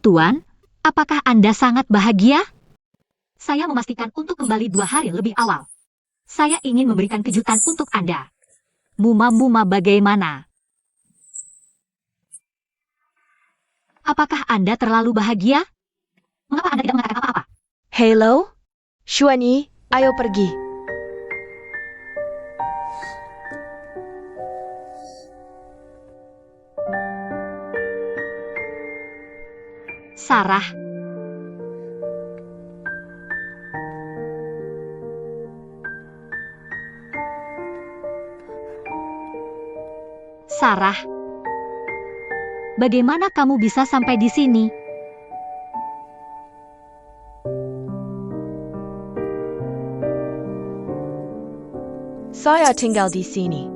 Tuan, apakah Anda sangat bahagia? Saya memastikan untuk kembali 2 hari lebih awal. Saya ingin memberikan kejutan untuk Anda. Muma-muma bagaimana? Apakah Anda terlalu bahagia? Mengapa Anda tidak mengatakan apa-apa? Hello? Xuanyi, ayo pergi. Sarah. Sarah. Bagaimana kamu bisa sampai di sini? Saya tinggal di sini.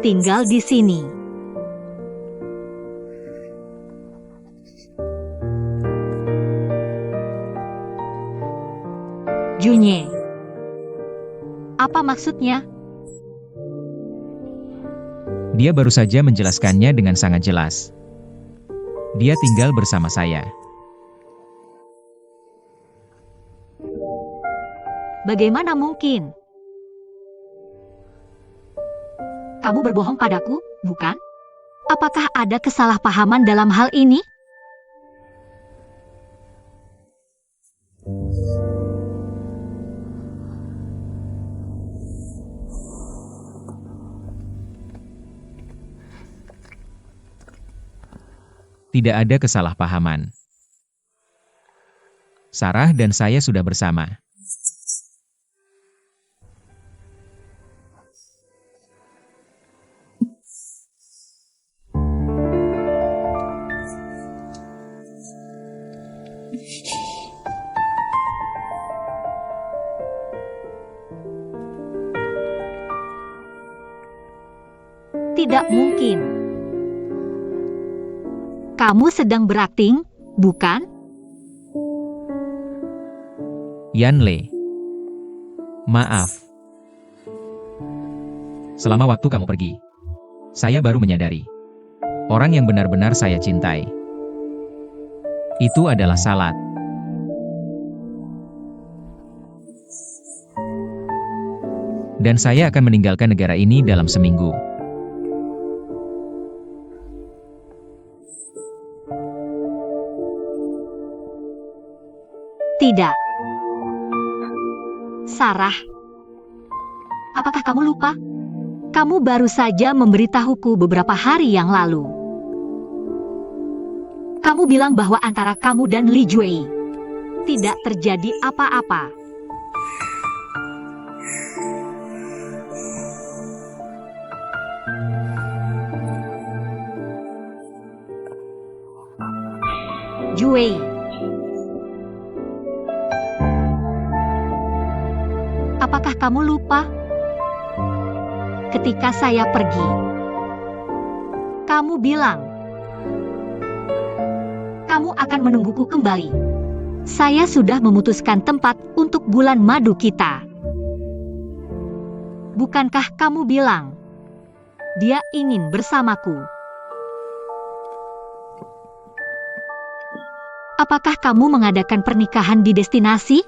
Tinggal di sini. Junye. Apa maksudnya? Dia baru saja menjelaskannya dengan sangat jelas. Dia tinggal bersama saya. Bagaimana mungkin? Kamu berbohong padaku, bukan? Apakah ada kesalahpahaman dalam hal ini? Tidak ada kesalahpahaman. Sarah dan saya sudah bersama. Tidak mungkin. Kamu sedang berakting, bukan? Yanle. Maaf. Selama waktu kamu pergi, saya baru menyadari. Orang yang benar-benar saya cintai. Itu adalah Salat. Dan saya akan meninggalkan negara ini dalam seminggu. Tidak. Sarah. Apakah kamu lupa? Kamu baru saja memberitahuku beberapa hari yang lalu. Kamu bilang bahwa antara kamu dan Li Jue tidak terjadi apa-apa. Jue. Apakah kamu lupa? Ketika saya pergi, kamu bilang, kamu akan menungguku kembali. Saya sudah memutuskan tempat untuk bulan madu kita. Bukankah kamu bilang, dia ingin bersamaku? Apakah kamu mengadakan pernikahan di destinasi?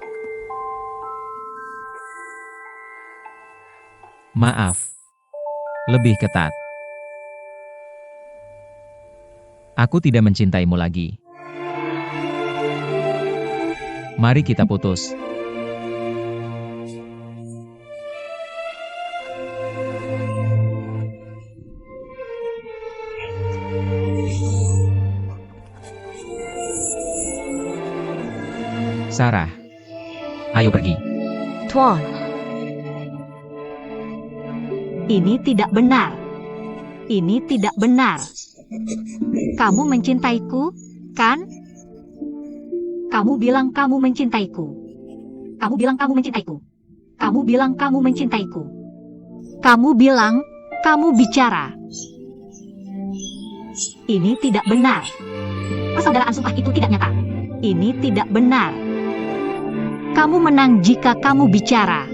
Maaf. Lebih ketat. Aku tidak mencintaimu lagi. Mari kita putus. Sarah, ayo pergi. Tuan, Ini tidak benar. Ini tidak benar. Kamu mencintaiku, kan? Kamu bilang kamu mencintaiku. Kamu bilang kamu mencintaiku. Kamu bilang kamu mencintaiku. Kamu bilang kamu bicara. Ini tidak benar. Persaudaraan sumpah itu tidak nyata. Ini tidak benar. Kamu menang jika kamu bicara.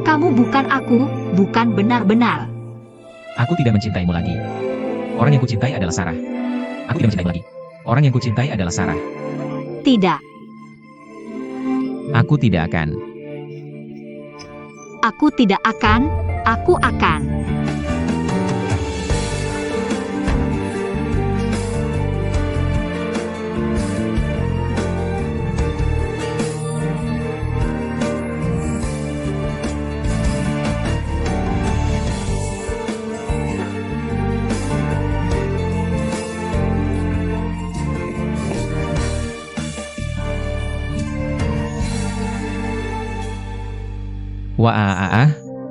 Kamu bukan aku, bukan benar-benar. Aku tidak mencintaimu lagi. Orang yang kucintai adalah Sarah. Aku tidak mencintaimu lagi. Orang yang kucintai adalah Sarah. Tidak. Aku tidak akan. Aku tidak akan. Aku akan.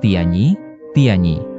Tianyi, Tianyi.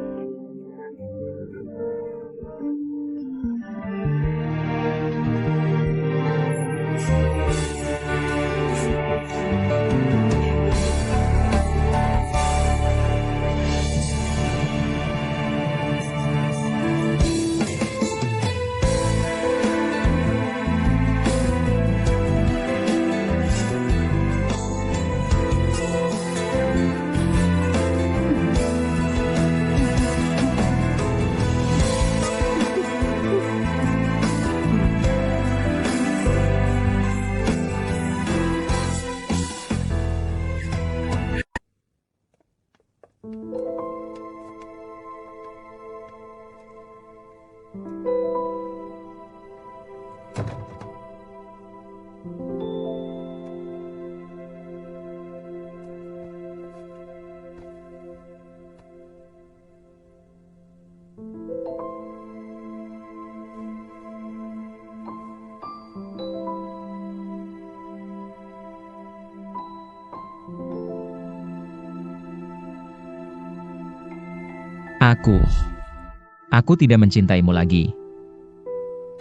Aku tidak mencintaimu lagi.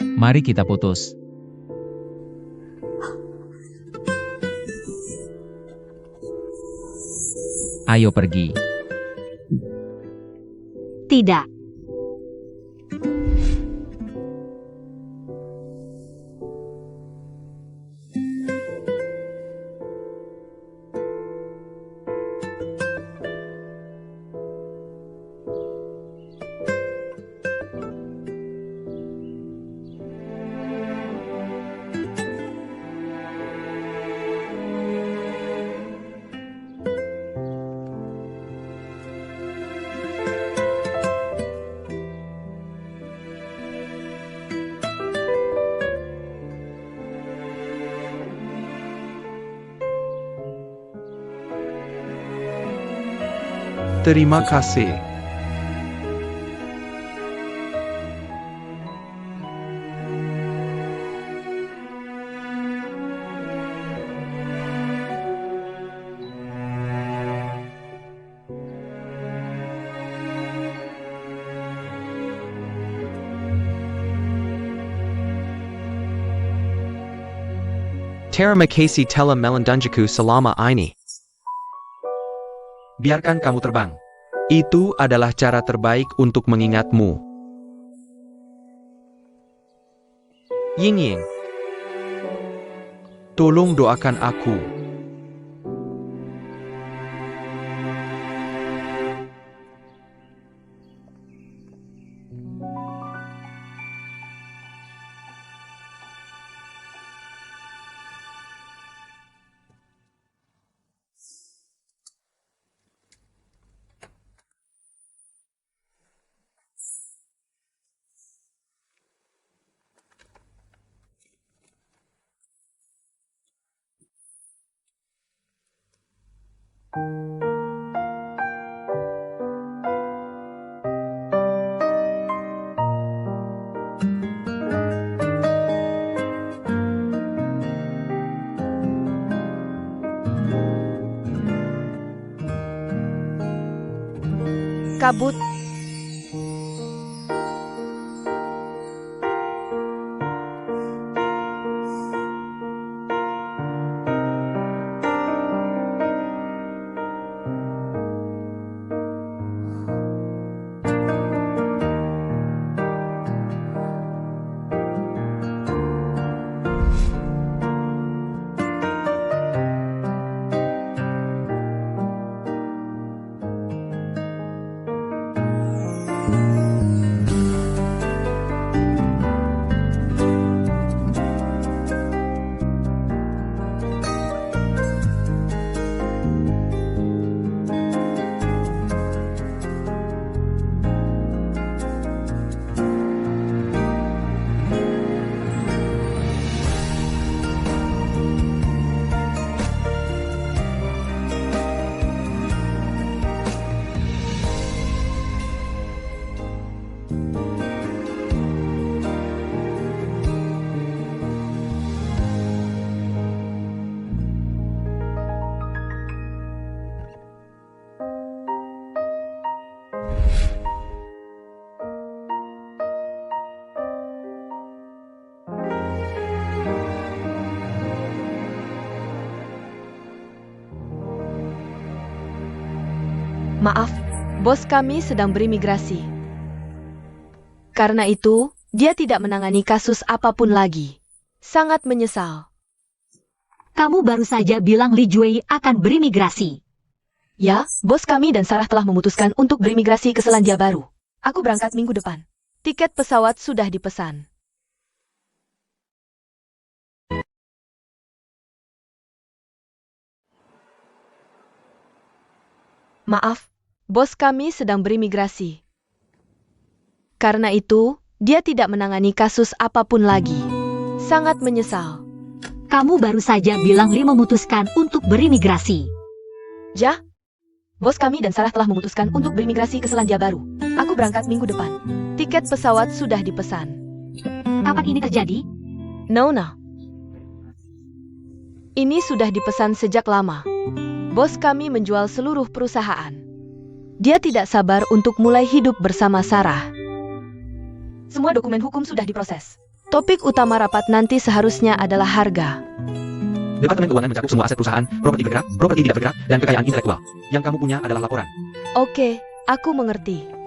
Mari kita putus. Ayo pergi. Tidak. Terima kasih. Terima kasih telah melindungiku selama ini. Biarkan kamu terbang. Itu adalah cara terbaik untuk mengingatmu. Ying Ying, tolong doakan aku. Kabut. Maaf, bos kami sedang berimigrasi. Karena itu, dia tidak menangani kasus apapun lagi. Sangat menyesal. Kamu baru saja bilang Li Jue akan berimigrasi. Ya, bos kami dan Sarah telah memutuskan untuk berimigrasi ke Selandia Baru. Aku berangkat minggu depan. Tiket pesawat sudah dipesan. Maaf, bos kami sedang berimigrasi. Karena itu, dia tidak menangani kasus apapun lagi. Sangat menyesal. Kamu baru saja bilang Li memutuskan untuk berimigrasi. Ya, bos kami dan Sarah telah memutuskan untuk berimigrasi ke Selandia Baru. Aku berangkat minggu depan. Tiket pesawat sudah dipesan. Kapan ini terjadi? Nona. Ini sudah dipesan sejak lama. Bos kami menjual seluruh perusahaan. Dia tidak sabar untuk mulai hidup bersama Sarah. Semua dokumen hukum sudah diproses. Topik utama rapat nanti seharusnya adalah harga. Departemen Keuangan mencakup semua aset perusahaan, properti bergerak, properti tidak bergerak, dan kekayaan intelektual. Yang kamu punya adalah laporan. Oke, aku mengerti.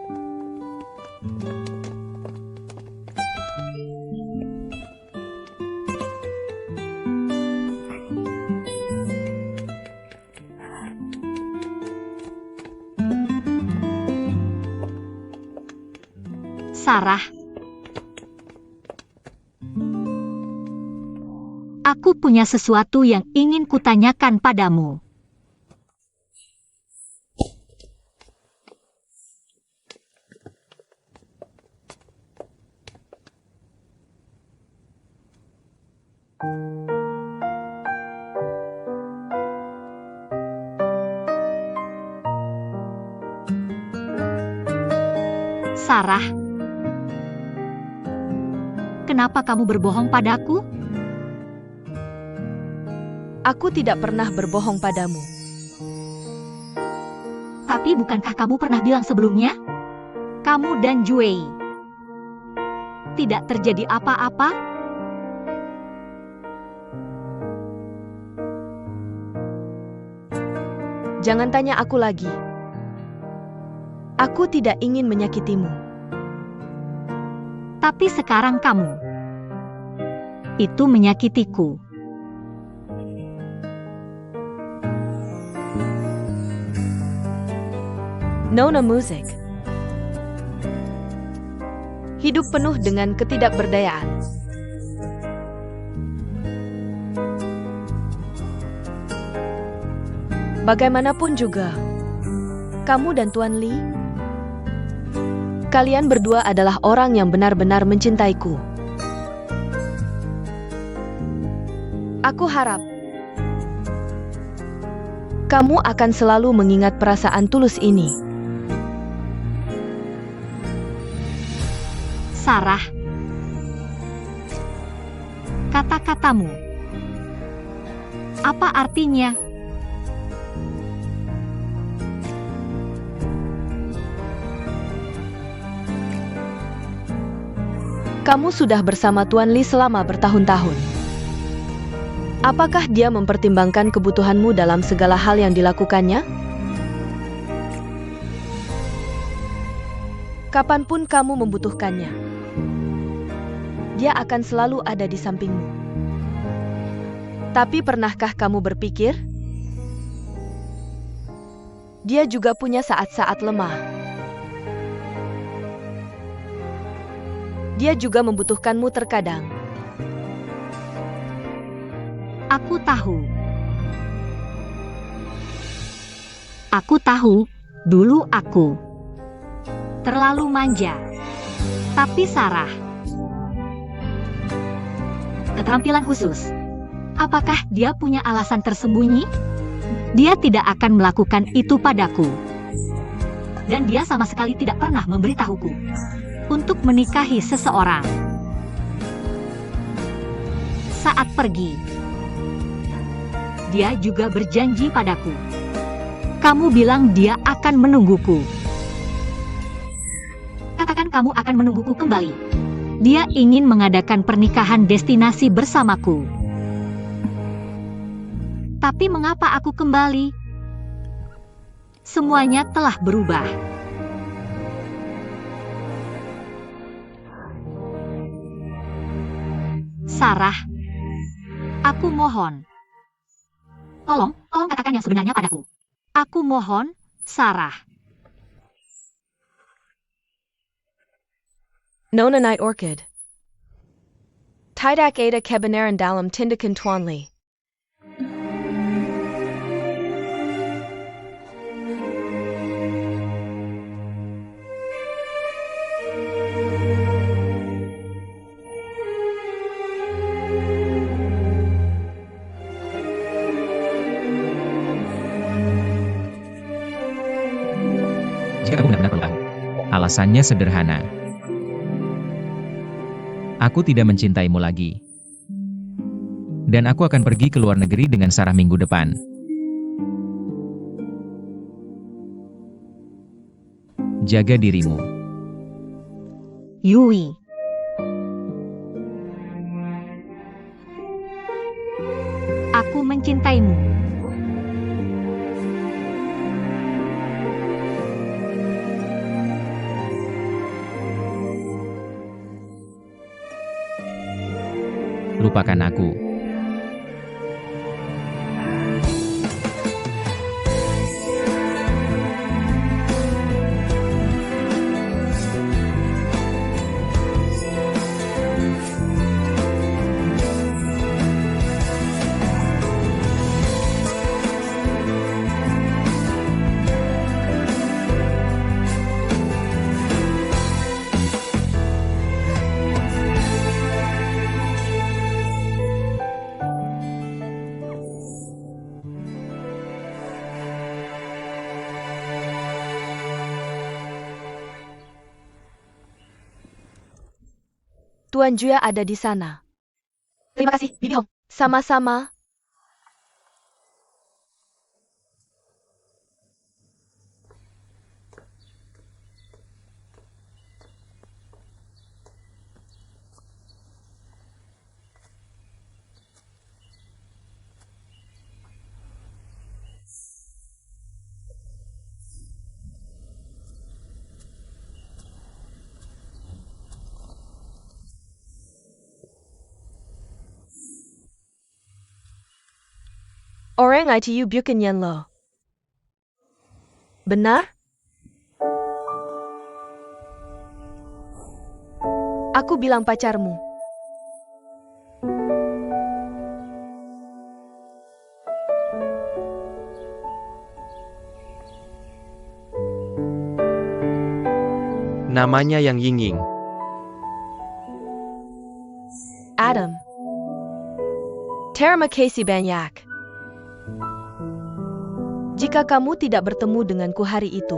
Sarah. Aku punya sesuatu yang ingin kutanyakan padamu. Sarah, kenapa kamu berbohong padaku? Aku tidak pernah berbohong padamu. Tapi bukankah kamu pernah bilang sebelumnya? Kamu dan Jue tidak terjadi apa-apa? Jangan tanya aku lagi. Aku tidak ingin menyakitimu. Tapi sekarang kamu. Itu menyakitiku. Nona Music. Hidup penuh dengan ketidakberdayaan. Bagaimanapun juga, kamu dan Tuan Li, kalian berdua adalah orang yang benar-benar mencintaiku. Aku harap kamu akan selalu mengingat perasaan tulus ini. Sarah, kata-katamu, apa artinya? Kamu sudah bersama Tuan Li selama bertahun-tahun. Apakah dia mempertimbangkan kebutuhanmu dalam segala hal yang dilakukannya? Kapanpun kamu membutuhkannya, dia akan selalu ada di sampingmu. Tapi pernahkah kamu berpikir, dia juga punya saat-saat lemah? Dia juga membutuhkanmu terkadang. Aku tahu. Aku tahu, dulu aku terlalu manja. Tapi Sarah, keterampilan khusus. Apakah dia punya alasan tersembunyi? Dia tidak akan melakukan itu padaku. Dan dia sama sekali tidak pernah memberitahuku untuk menikahi seseorang. Saat pergi, dia juga berjanji padaku. Kamu bilang dia akan menungguku. Katakan kamu akan menungguku kembali. Dia ingin mengadakan pernikahan destinasi bersamaku. Tapi mengapa aku kembali? semuanya telah berubah. Sarah, aku mohon. Tolong katakan yang sebenarnya padaku. Aku mohon, Sarah. Nona Night Orchid. Tidak ada kebenaran dalam tindakan Tuan Li. Jika kamu benar-benar perlu tahu, alasannya sederhana. Aku tidak mencintaimu lagi. Dan aku akan pergi ke luar negeri dengan Sarah minggu depan. Jaga dirimu. Yui. Aku mencintaimu. Lupakan aku. Tuan Jue ada di sana. Terima kasih, Bibi Hong. Sama-sama. Orang itu bukan Yan Lo. Benar? Aku bilang pacarmu. Namanya yang Yingying. Adam. Terima kasih banyak. Jika kamu tidak bertemu denganku hari itu,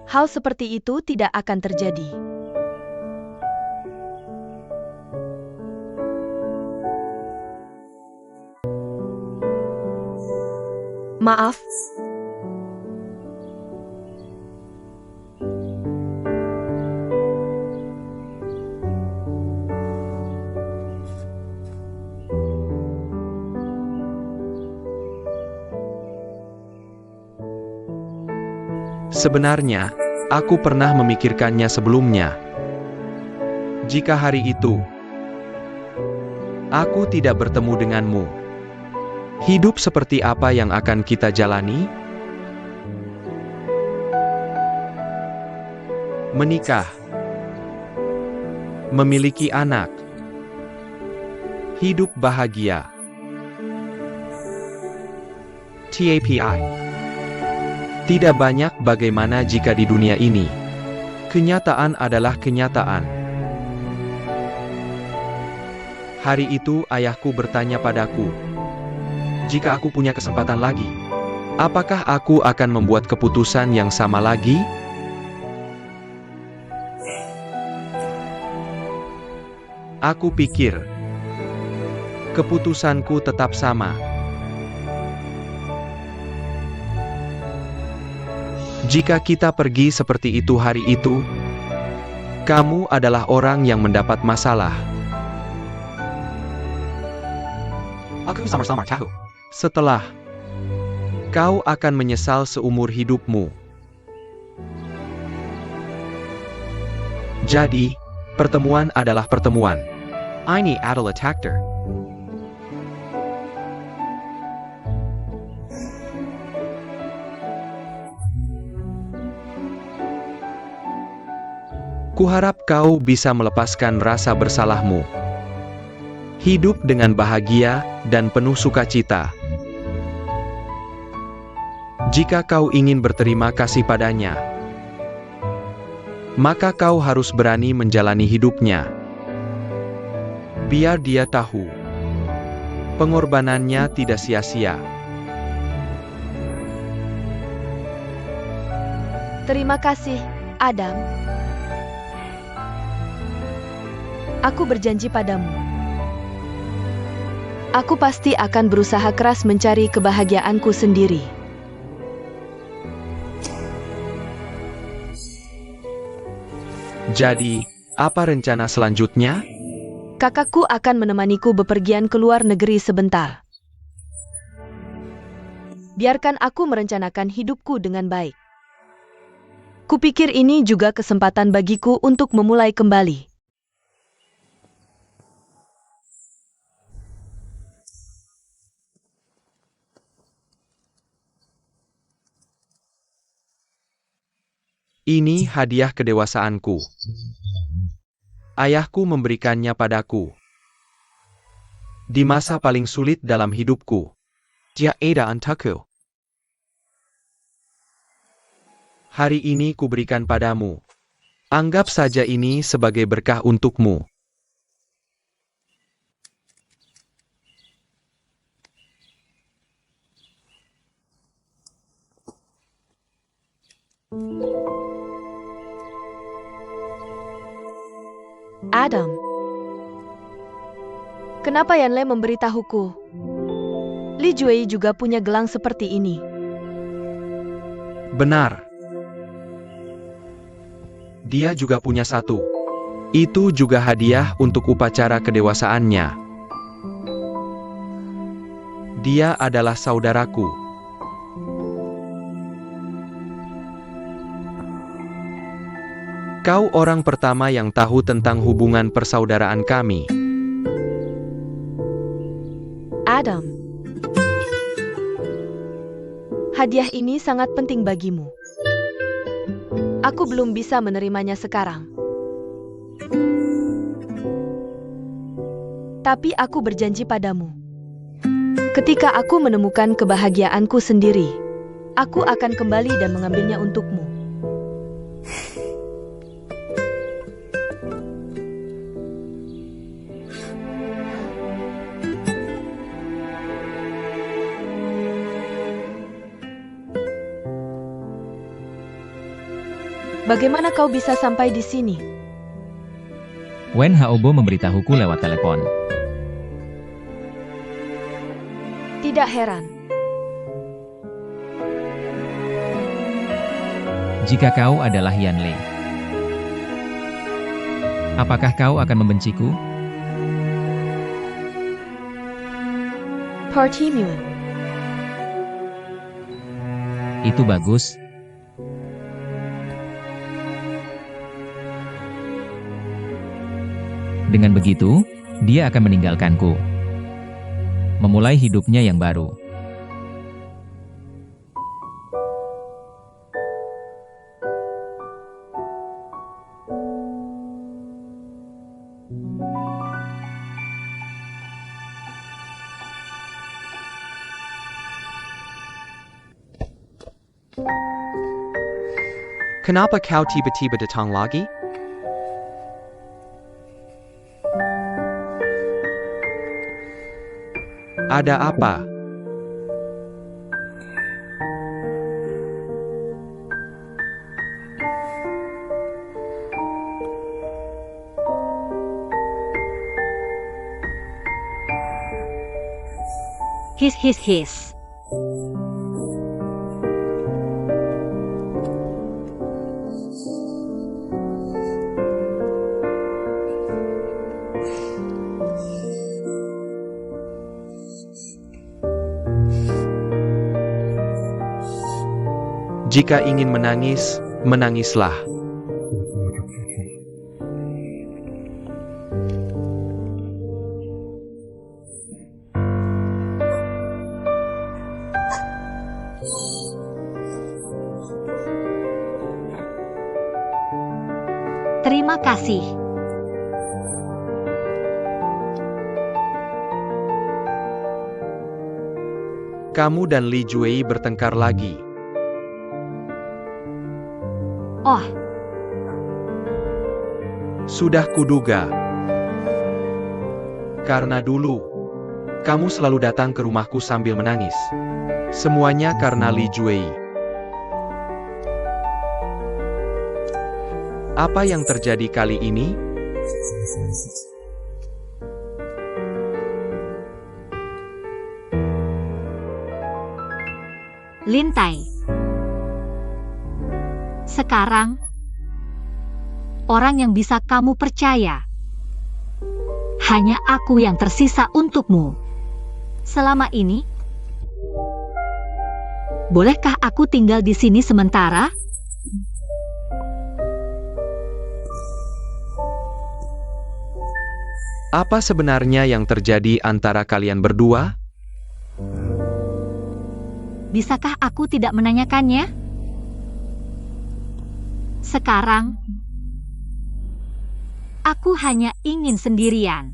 hal seperti itu tidak akan terjadi. Maaf. Sebenarnya, aku pernah memikirkannya sebelumnya. Jika hari itu aku tidak bertemu denganmu, hidup seperti apa yang akan kita jalani? Menikah, memiliki anak, hidup bahagia. TAPI. Tidak banyak bagaimana jika di dunia ini, kenyataan adalah kenyataan. Hari itu ayahku bertanya padaku, jika aku punya kesempatan lagi, apakah aku akan membuat keputusan yang sama lagi? Aku pikir, keputusanku tetap sama. Jika kita pergi seperti itu hari itu, kamu adalah orang yang mendapat masalah. Aku samar-samar tahu. Setelah Kau akan menyesal seumur hidupmu. Jadi, pertemuan adalah pertemuan. Ini adalah takdir. Kuharap kau bisa melepaskan rasa bersalahmu. Hidup dengan bahagia dan penuh sukacita. Jika kau ingin berterima kasih padanya, maka kau harus berani menjalani hidupnya. Biar dia tahu, pengorbanannya tidak sia-sia. Terima kasih, Adam. Aku berjanji padamu. Aku pasti akan berusaha keras mencari kebahagiaanku sendiri. Jadi, apa rencana selanjutnya? Kakakku akan menemaniku bepergian ke luar negeri sebentar. Biarkan aku merencanakan hidupku dengan baik. Kupikir ini juga kesempatan bagiku untuk memulai kembali. Ini hadiah kedewasaanku. Ayahku memberikannya padaku. Di masa paling sulit dalam hidupku. Dia ada untukku. Hari ini kuberikan padamu. Anggap saja ini sebagai berkah untukmu. Adam, kenapa Yanle memberitahuku? Li Jue juga punya gelang seperti ini. Benar. Dia juga punya satu. Itu juga hadiah untuk upacara kedewasaannya. Dia adalah saudaraku. Kau orang pertama yang tahu tentang hubungan persaudaraan kami. Adam, hadiah ini sangat penting bagimu. Aku belum bisa menerimanya sekarang. Tapi aku berjanji padamu. Ketika aku menemukan kebahagiaanku sendiri, aku akan kembali dan mengambilnya untukmu. Bagaimana kau bisa sampai di sini? Wen Haobo memberitahuku lewat telepon. Tidak heran. Jika kau adalah Yanle, apakah kau akan membenciku? Partimuan. Itu bagus. Dengan begitu, dia akan meninggalkanku. Memulai hidupnya yang baru. Kenapa kau tiba-tiba datang lagi? Ada apa? His. Jika ingin menangis, menangislah. Terima kasih. Kamu dan Li Juei bertengkar lagi. Oh, Sudah kuduga. Karena dulu, kamu selalu datang ke rumahku sambil menangis. Semuanya karena Li Juei. Apa yang terjadi kali ini? Lintai. Sekarang, orang yang bisa kamu percaya hanya aku yang tersisa untukmu. Selama ini, bolehkah aku tinggal di sini sementara? Apa sebenarnya yang terjadi antara kalian berdua? Bisakah aku tidak menanyakannya? Sekarang, aku hanya ingin sendirian.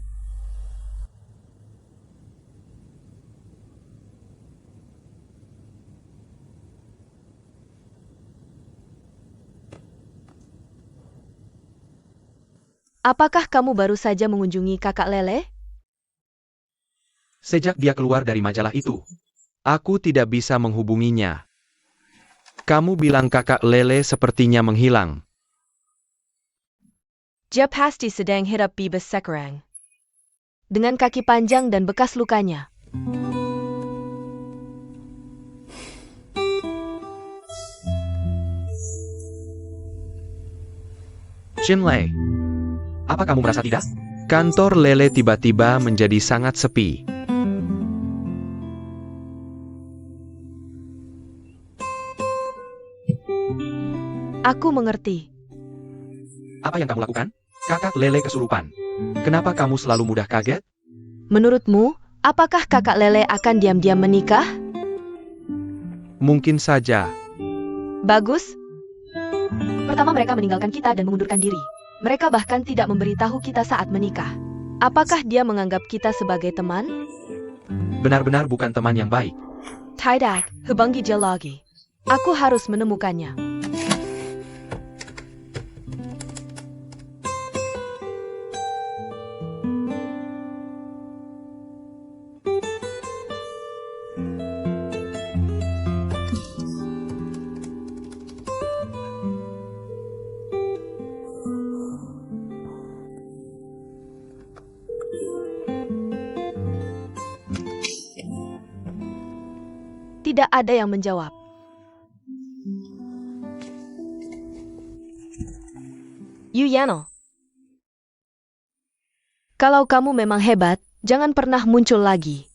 Apakah kamu baru saja mengunjungi kakak Lele? Sejak dia keluar dari majalah itu, aku tidak bisa menghubunginya. Kamu bilang kakak Lele sepertinya menghilang. Dia pasti sedang hidup bebas sekarang. Dengan kaki panjang dan bekas lukanya. Xinlei, apa kamu merasa tidak? Kantor Lele tiba-tiba menjadi sangat sepi. Aku mengerti. Apa yang kamu lakukan? Kakak Lele kesurupan. Kenapa kamu selalu mudah kaget? Menurutmu, apakah kakak Lele akan diam-diam menikah? Mungkin saja. Bagus. Pertama mereka meninggalkan kita dan mengundurkan diri. Mereka bahkan tidak memberitahu kita saat menikah. Apakah dia menganggap kita sebagai teman? Benar-benar bukan teman yang baik. Tidak, hubungi dia lagi. Aku harus menemukannya. Tidak ada yang menjawab. Yu Yano. Kalau kamu memang hebat, jangan pernah muncul lagi.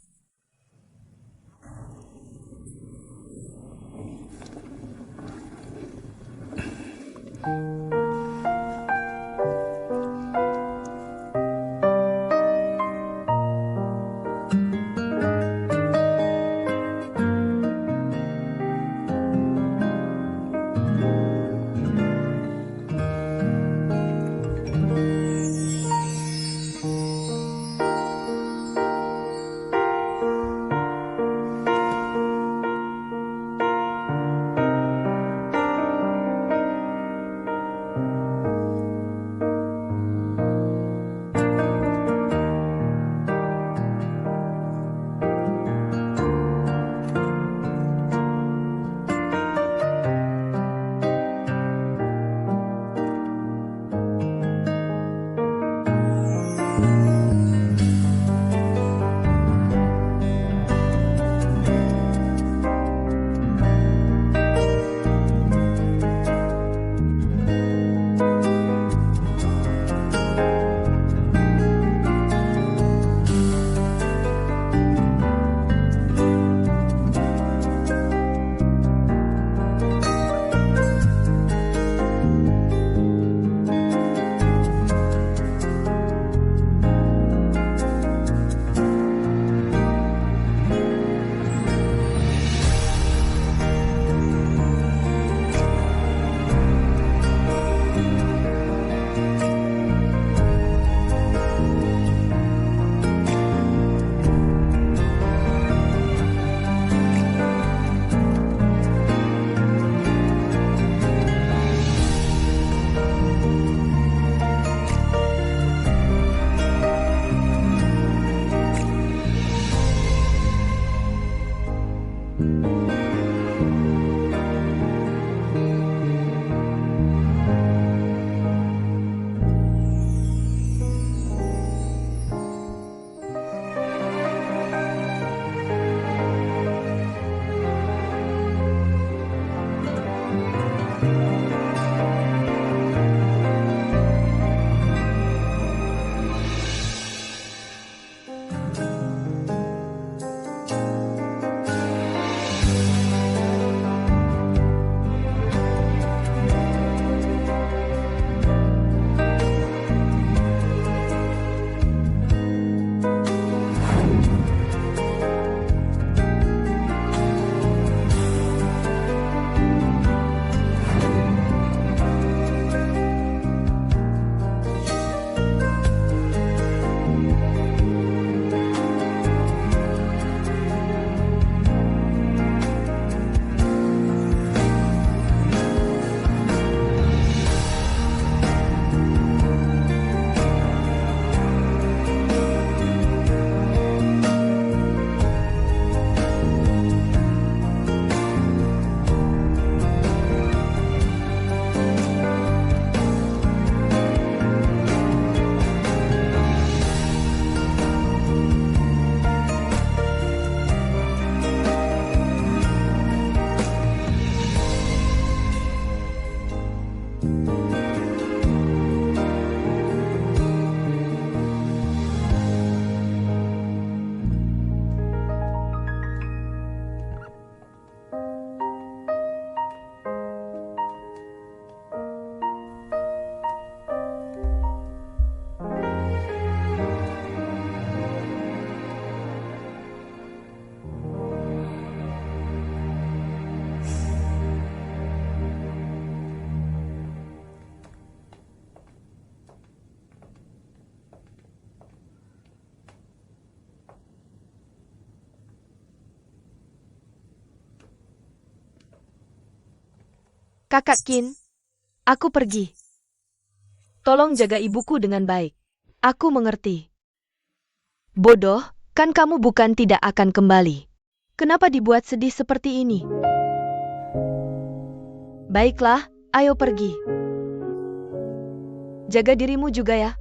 Kakak Qin, aku pergi. Tolong jaga ibuku dengan baik. Aku mengerti. Bodoh, kan kamu bukan tidak akan kembali. Kenapa dibuat sedih seperti ini? Baiklah, ayo pergi. Jaga dirimu juga ya.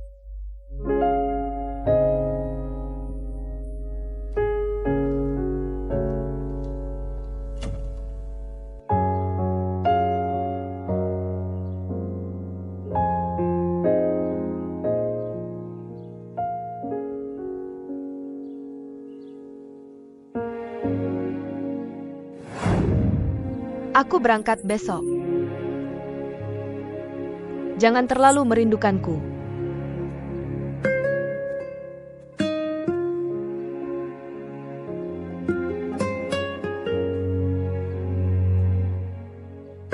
Aku berangkat besok. Jangan terlalu merindukanku.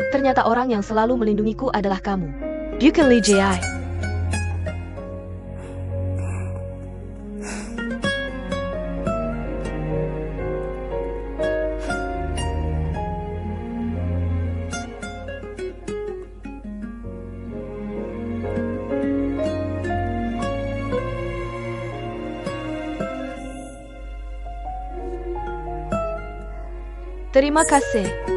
Ternyata orang yang selalu melindungiku adalah kamu. Bukan Li Jie. Terima kasih.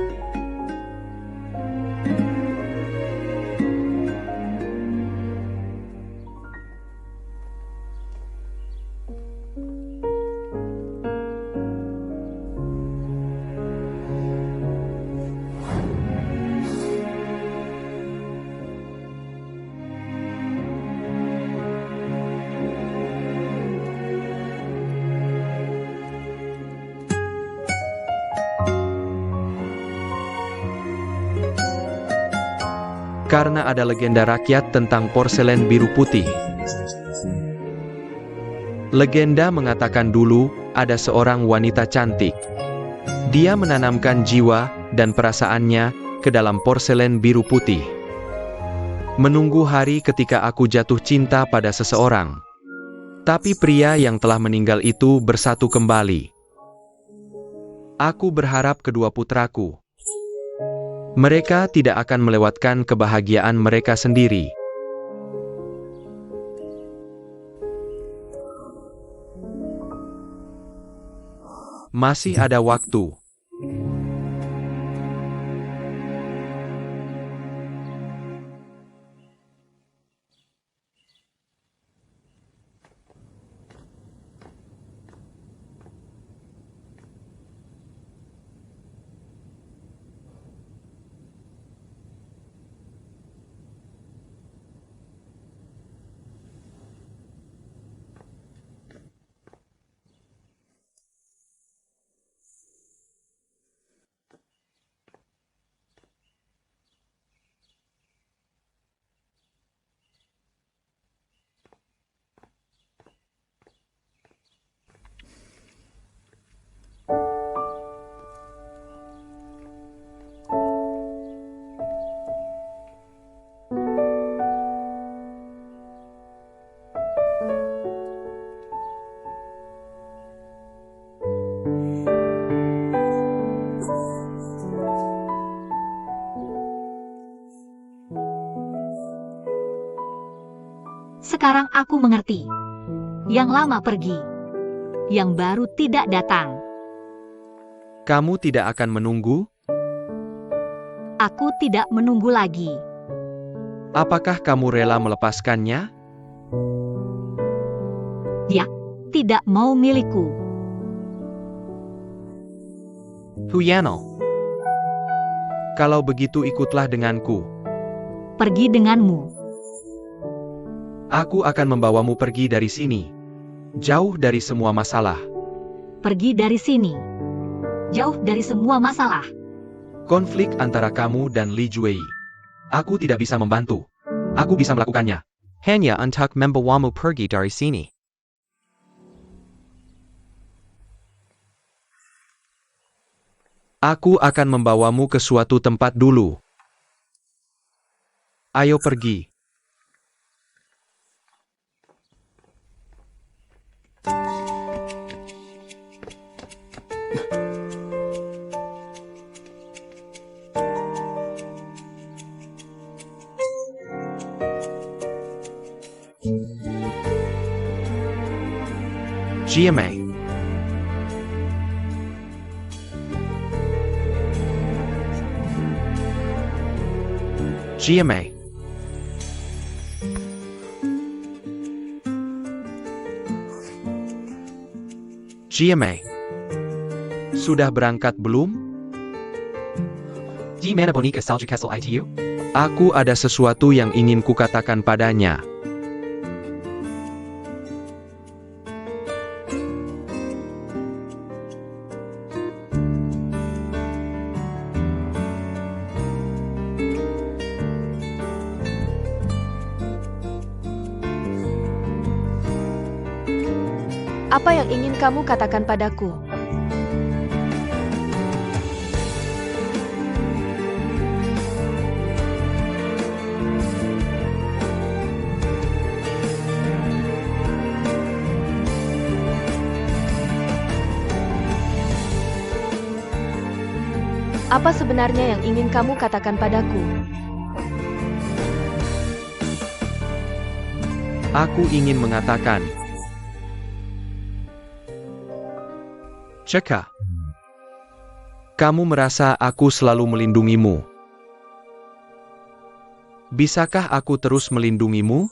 Karena ada legenda rakyat tentang porselen biru putih. Legenda mengatakan dulu, ada seorang wanita cantik. Dia menanamkan jiwa dan perasaannya ke dalam porselen biru putih. Menunggu hari ketika aku jatuh cinta pada seseorang. Tapi pria yang telah meninggal itu bersatu kembali. Aku berharap kedua putraku. Mereka tidak akan melewatkan kebahagiaan mereka sendiri. Masih ada waktu. Sekarang aku mengerti. Yang lama pergi. Yang baru tidak datang. Kamu tidak akan menunggu? Aku tidak menunggu lagi. Apakah kamu rela melepaskannya? Dia tidak mau milikku. Huyano. Kalau begitu ikutlah denganku. Pergi denganmu. Aku akan membawamu pergi dari sini. Jauh dari semua masalah. Pergi dari sini. Jauh dari semua masalah. Konflik antara kamu dan Li Juwei. Aku tidak bisa membantu. Aku bisa melakukannya. Hanya untuk membawamu pergi dari sini. Aku akan membawamu ke suatu tempat dulu. Ayo pergi. GMA. GMA. GMA. Sudah berangkat belum? Di mana Bonika Salju Castle ITU? Aku ada sesuatu yang ingin kukatakan padanya. Apa yang ingin kamu katakan padaku? Apa sebenarnya yang ingin kamu katakan padaku? Aku ingin mengatakan, Ceka, kamu merasa aku selalu melindungimu. Bisakah aku terus melindungimu?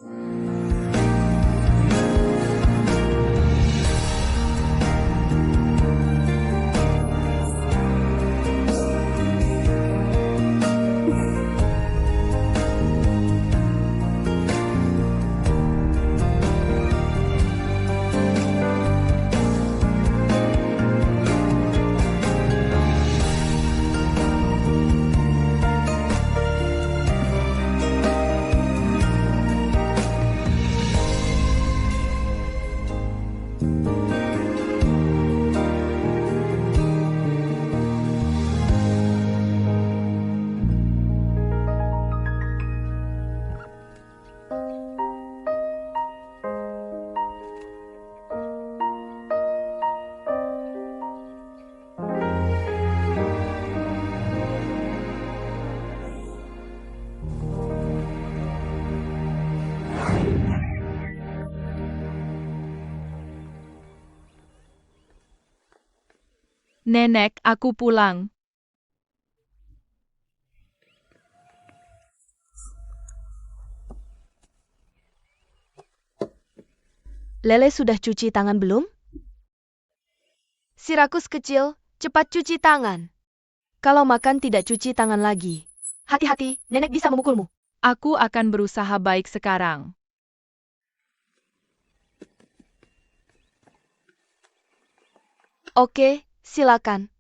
Nenek, aku pulang. Lele sudah cuci tangan belum? Si rakus kecil, cepat cuci tangan. Kalau makan tidak cuci tangan lagi. Hati-hati, nenek bisa memukulmu. Aku akan berusaha baik sekarang. Oke, silakan.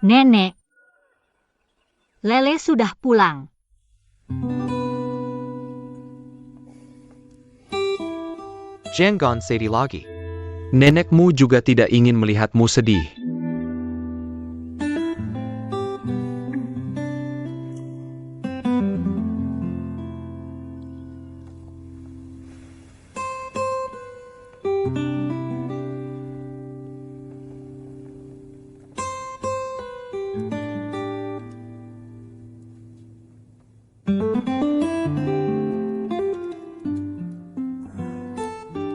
Nenek, Lele sudah pulang. Jangan sedih lagi. Nenekmu juga tidak ingin melihatmu sedih.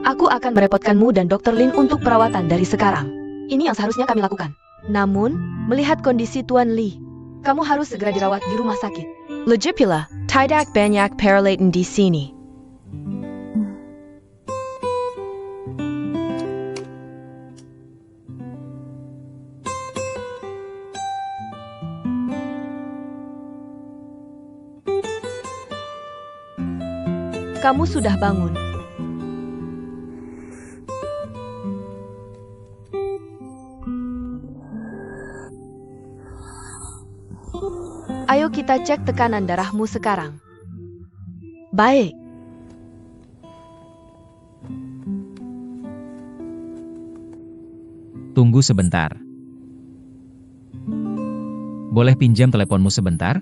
Aku akan merepotkanmu dan Dr. Lin untuk perawatan dari sekarang. Ini yang seharusnya kami lakukan. Namun, melihat kondisi Tuan Li, kamu harus segera dirawat di rumah sakit. Logipula, tidak banyak peralatan di sini. Kamu sudah bangun. Ayo kita cek tekanan darahmu sekarang. Baik. Tunggu sebentar. Boleh pinjam teleponmu sebentar?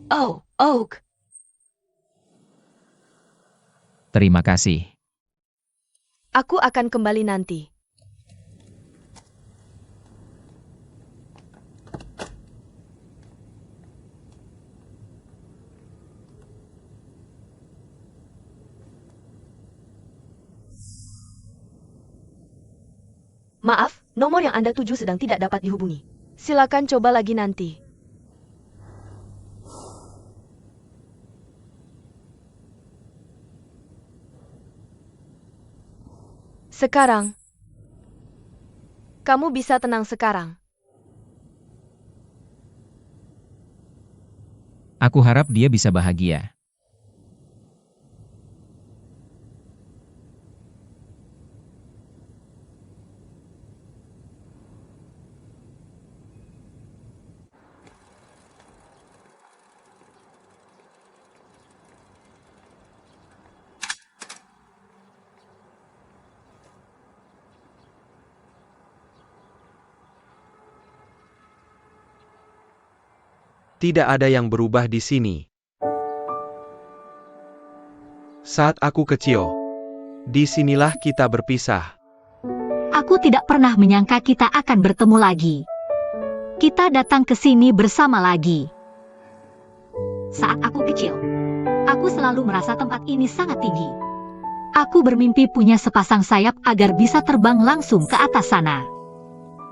Oh, Oak. Terima kasih. Aku akan kembali nanti. Maaf, nomor yang Anda tuju sedang tidak dapat dihubungi. Silakan coba lagi nanti. Sekarang. Kamu bisa tenang sekarang. Aku harap dia bisa bahagia. Tidak ada yang berubah di sini. Saat aku kecil, disinilah kita berpisah. Aku tidak pernah menyangka kita akan bertemu lagi. Kita datang ke sini bersama lagi. Saat aku kecil, aku selalu merasa tempat ini sangat tinggi. Aku bermimpi punya sepasang sayap agar bisa terbang langsung ke atas sana.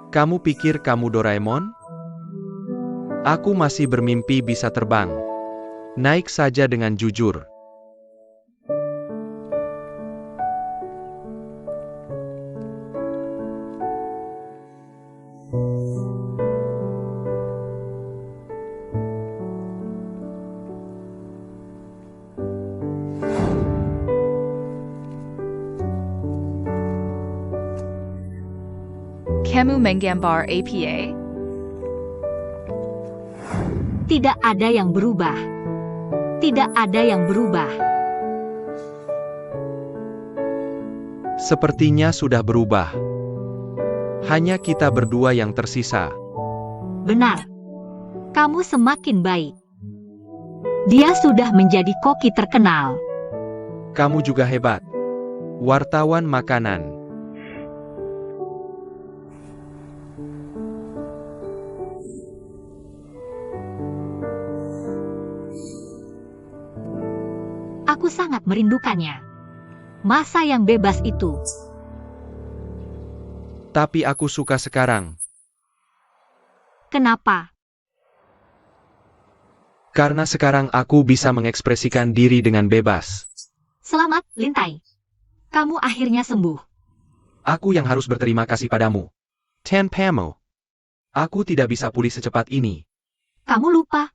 Kamu pikir kamu Doraemon? Aku masih bermimpi bisa terbang. Naik saja dengan jujur. Kamu menggambar APA? Tidak ada yang berubah. Tidak ada yang berubah. Sepertinya sudah berubah. Hanya kita berdua yang tersisa. Benar. Kamu semakin baik. Dia sudah menjadi koki terkenal. Kamu juga hebat. Wartawan makanan. Aku sangat merindukannya. Masa yang bebas itu. Tapi aku suka sekarang. Kenapa? Karena sekarang aku bisa mengekspresikan diri dengan bebas. Selamat, Lintai. Kamu akhirnya sembuh. Aku yang harus berterima kasih padamu. Tanpamu, aku tidak bisa pulih secepat ini. Kamu lupa.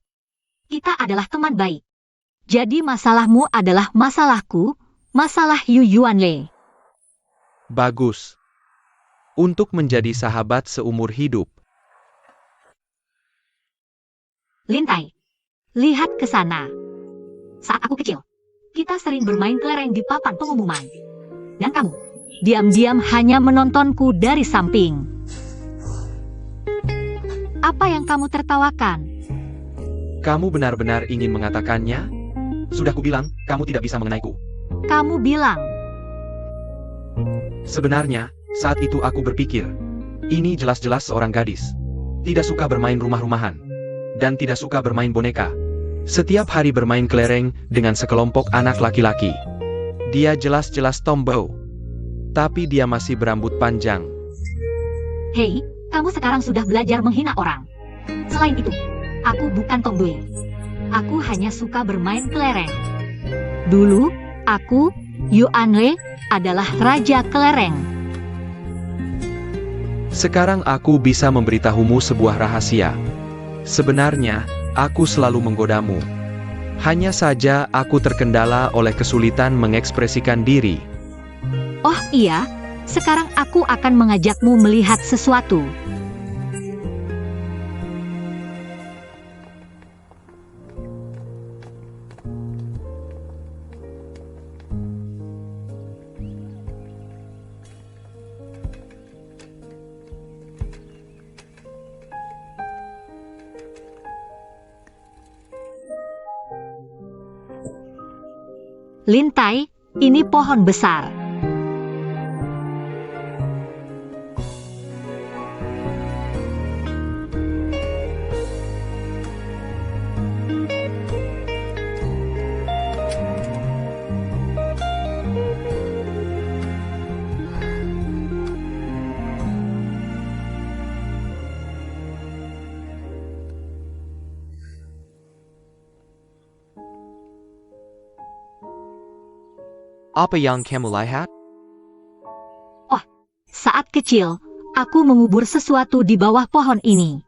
Kita adalah teman baik. Jadi masalahmu adalah masalahku, masalah Yu Yuanle. Bagus. Untuk menjadi sahabat seumur hidup. Lintai, lihat ke sana. Saat aku kecil, kita sering bermain kelereng di papan pengumuman. Dan kamu, diam-diam hanya menontonku dari samping. Apa yang kamu tertawakan? Kamu benar-benar ingin mengatakannya? Sudah kubilang, kamu tidak bisa mengenaiku. Kamu bilang, Sebenarnya, saat itu aku berpikir, ini jelas-jelas seorang gadis. Tidak suka bermain rumah-rumahan. Dan tidak suka bermain boneka. Setiap hari bermain kelereng dengan sekelompok anak laki-laki. Dia jelas-jelas tomboy. Tapi dia masih berambut panjang. hei, kamu sekarang sudah belajar menghina orang. Selain itu, aku bukan tomboy. Aku hanya suka bermain kelereng. Dulu, aku, Yuanle, adalah raja kelereng. Sekarang aku bisa memberitahumu sebuah rahasia. Sebenarnya, aku selalu menggodamu. Hanya saja aku terkendala oleh kesulitan mengekspresikan diri. Oh iya, sekarang aku akan mengajakmu melihat sesuatu. Lintai, ini pohon besar. Apa yang kamu lihat? Saat kecil, aku mengubur sesuatu di bawah pohon ini.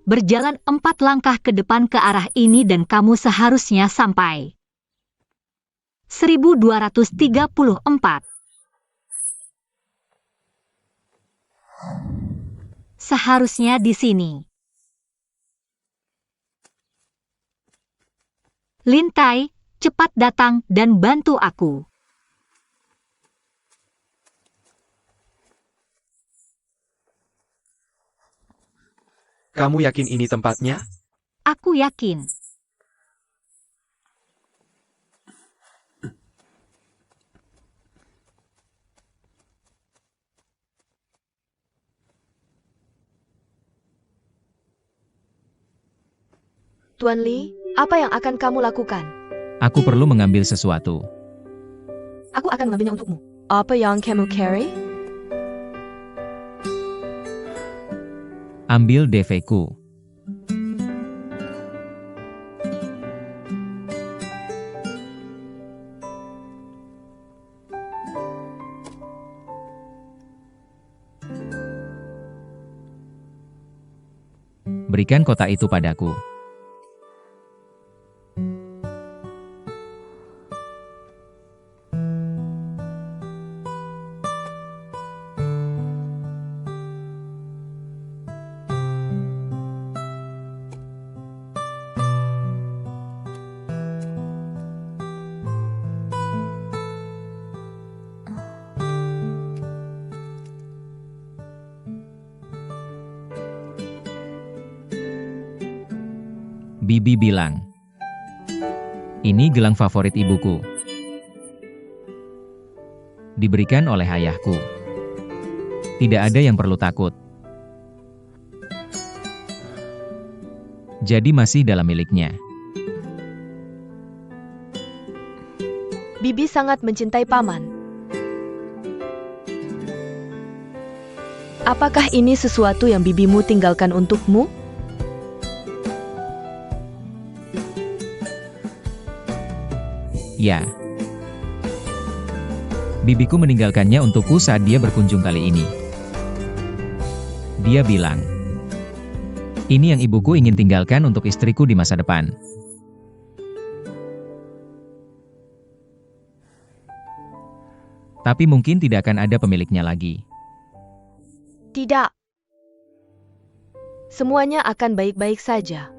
Berjalan 4 langkah ke depan ke arah ini dan kamu seharusnya sampai. 1234. Seharusnya di sini. Lintai, cepat datang dan bantu aku. Kamu yakin ini tempatnya? Aku yakin. Tuan Li, apa yang akan kamu lakukan? Aku perlu mengambil sesuatu. Aku akan mengambilnya untukmu. Apa yang kamu carry? Ambil DV-ku. Berikan kotak itu padaku. Bibi bilang, "Ini gelang favorit ibuku. Diberikan oleh ayahku. Tidak ada yang perlu takut. Jadi masih dalam miliknya." Bibi sangat mencintai paman. Apakah ini sesuatu yang bibimu tinggalkan untukmu? Ya. Bibiku meninggalkannya untukku saat dia berkunjung kali ini. Dia bilang, ini yang ibuku ingin tinggalkan untuk istriku di masa depan. Tapi mungkin tidak akan ada pemiliknya lagi. Tidak. Semuanya akan baik-baik saja.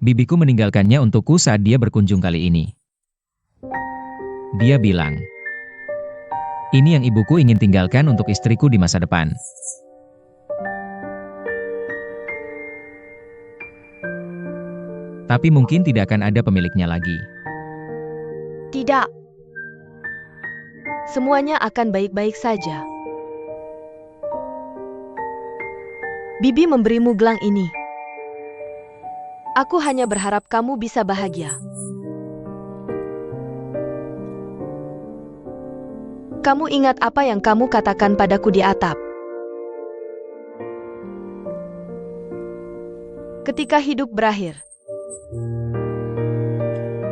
Bibiku meninggalkannya untukku saat dia berkunjung kali ini. Dia bilang, ini yang ibuku ingin tinggalkan untuk istriku di masa depan. Tapi mungkin tidak akan ada pemiliknya lagi. Tidak. Semuanya akan baik-baik saja. Bibi memberimu gelang ini. Aku hanya berharap kamu bisa bahagia. Kamu ingat apa yang kamu katakan padaku di atap? Ketika hidup berakhir,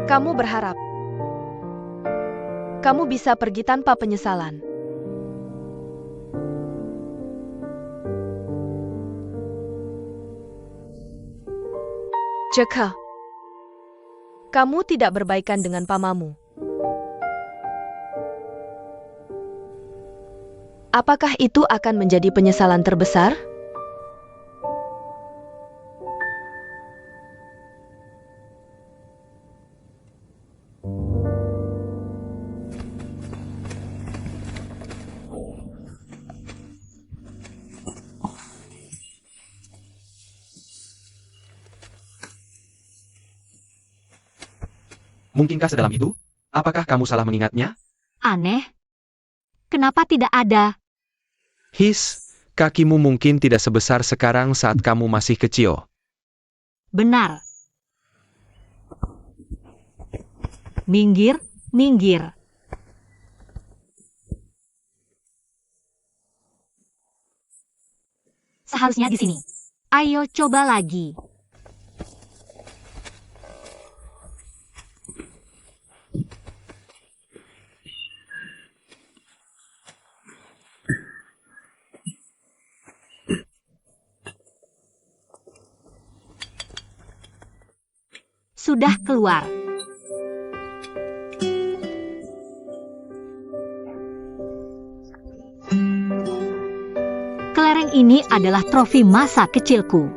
kamu berharap kamu bisa pergi tanpa penyesalan. Jika kamu tidak berbaikan dengan pamamu, apakah itu akan menjadi penyesalan terbesar? Mungkinkah sedalam itu? Apakah kamu salah mengingatnya? Aneh. Kenapa tidak ada? Kakimu mungkin tidak sebesar sekarang saat kamu masih kecil. Benar. Minggir, minggir. Seharusnya di sini. Ayo coba lagi. Sudah keluar. Kelereng ini adalah trofi masa kecilku.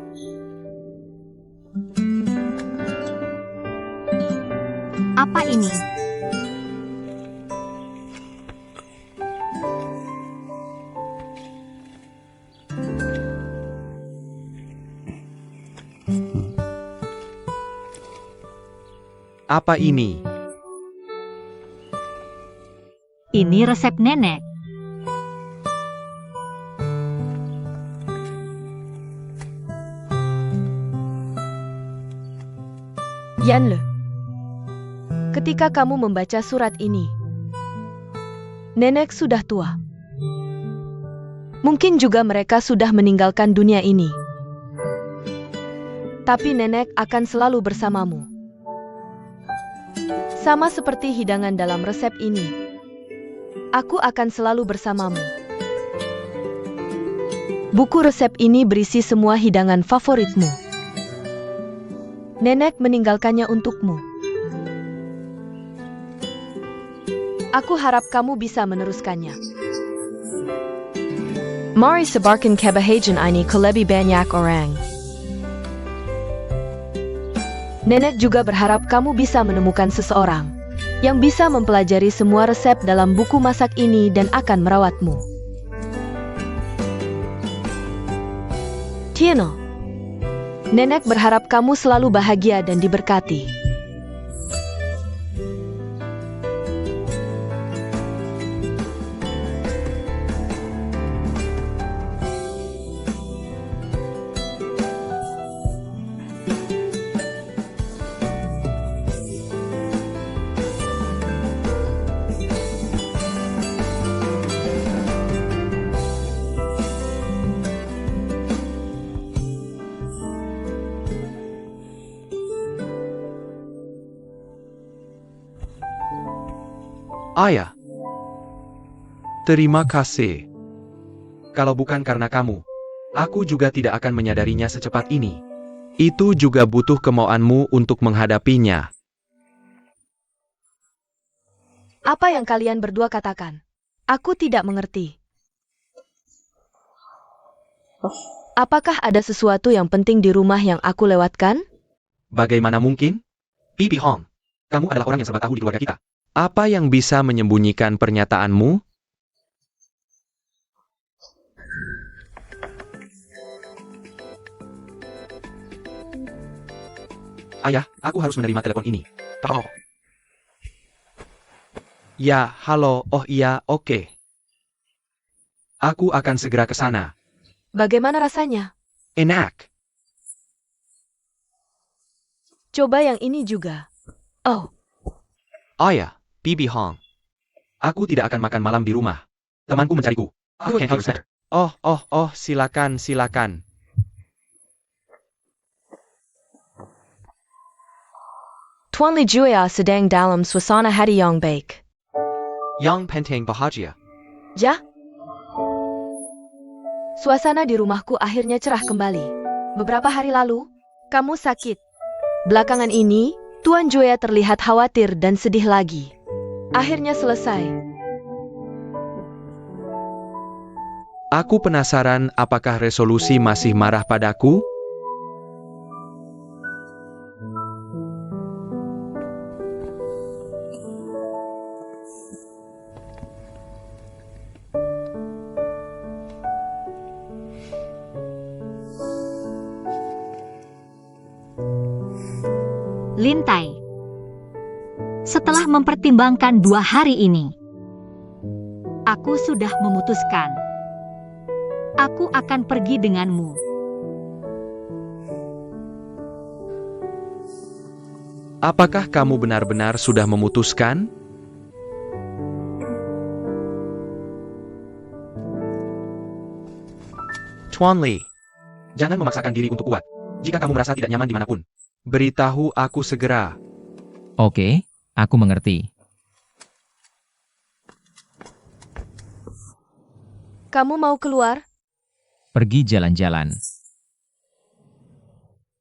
Apa ini? Apa ini? Ini resep nenek. Yanle, ketika kamu membaca surat ini, nenek sudah tua. Mungkin juga mereka sudah meninggalkan dunia ini. Tapi nenek akan selalu bersamamu. Sama seperti hidangan dalam resep ini. Aku akan selalu bersamamu. Buku resep ini berisi semua hidangan favoritmu. Nenek meninggalkannya untukmu. Aku harap kamu bisa meneruskannya. Mari sebarkan kebahagiaan ini ke lebih banyak orang. Nenek juga berharap kamu bisa menemukan seseorang yang bisa mempelajari semua resep dalam buku masak ini dan akan merawatmu. Tieno, nenek berharap kamu selalu bahagia dan diberkati. Ayah. Terima kasih. Kalau bukan karena kamu, aku juga tidak akan menyadarinya secepat ini. Itu juga butuh kemauanmu untuk menghadapinya. Apa yang kalian berdua katakan? Aku tidak mengerti. Apakah ada sesuatu yang penting di rumah yang aku lewatkan? Bagaimana mungkin? Bibi Hong, kamu adalah orang yang serba tahu di keluarga kita. Apa yang bisa menyembunyikan pernyataanmu? Ayah, aku harus menerima telepon ini. Oh. Ya, halo, oh iya, oke. Aku akan segera ke sana. Bagaimana rasanya? Enak. Coba yang ini juga. Oh, Ayah, Bibi Hong. Aku tidak akan makan malam di rumah. Temanku mencariku. Aku yang harus. Silakan, silakan. Tuan Li Juya sedang dalam suasana hati yang baik. Yang penting bahagia. Ja? Suasana di rumahku akhirnya cerah kembali. Beberapa hari lalu, kamu sakit. Belakangan ini, Tuan Juya terlihat khawatir dan sedih lagi. Akhirnya selesai. Aku penasaran apakah resolusi masih marah padaku? Lintai. Setelah mempertimbangkan 2 hari ini, aku sudah memutuskan. Aku akan pergi denganmu. Apakah kamu benar-benar sudah memutuskan? Tuan Li, jangan memaksakan diri untuk kuat. Jika kamu merasa tidak nyaman dimanapun, beritahu aku segera. Oke, aku mengerti. Kamu mau keluar? Pergi jalan-jalan.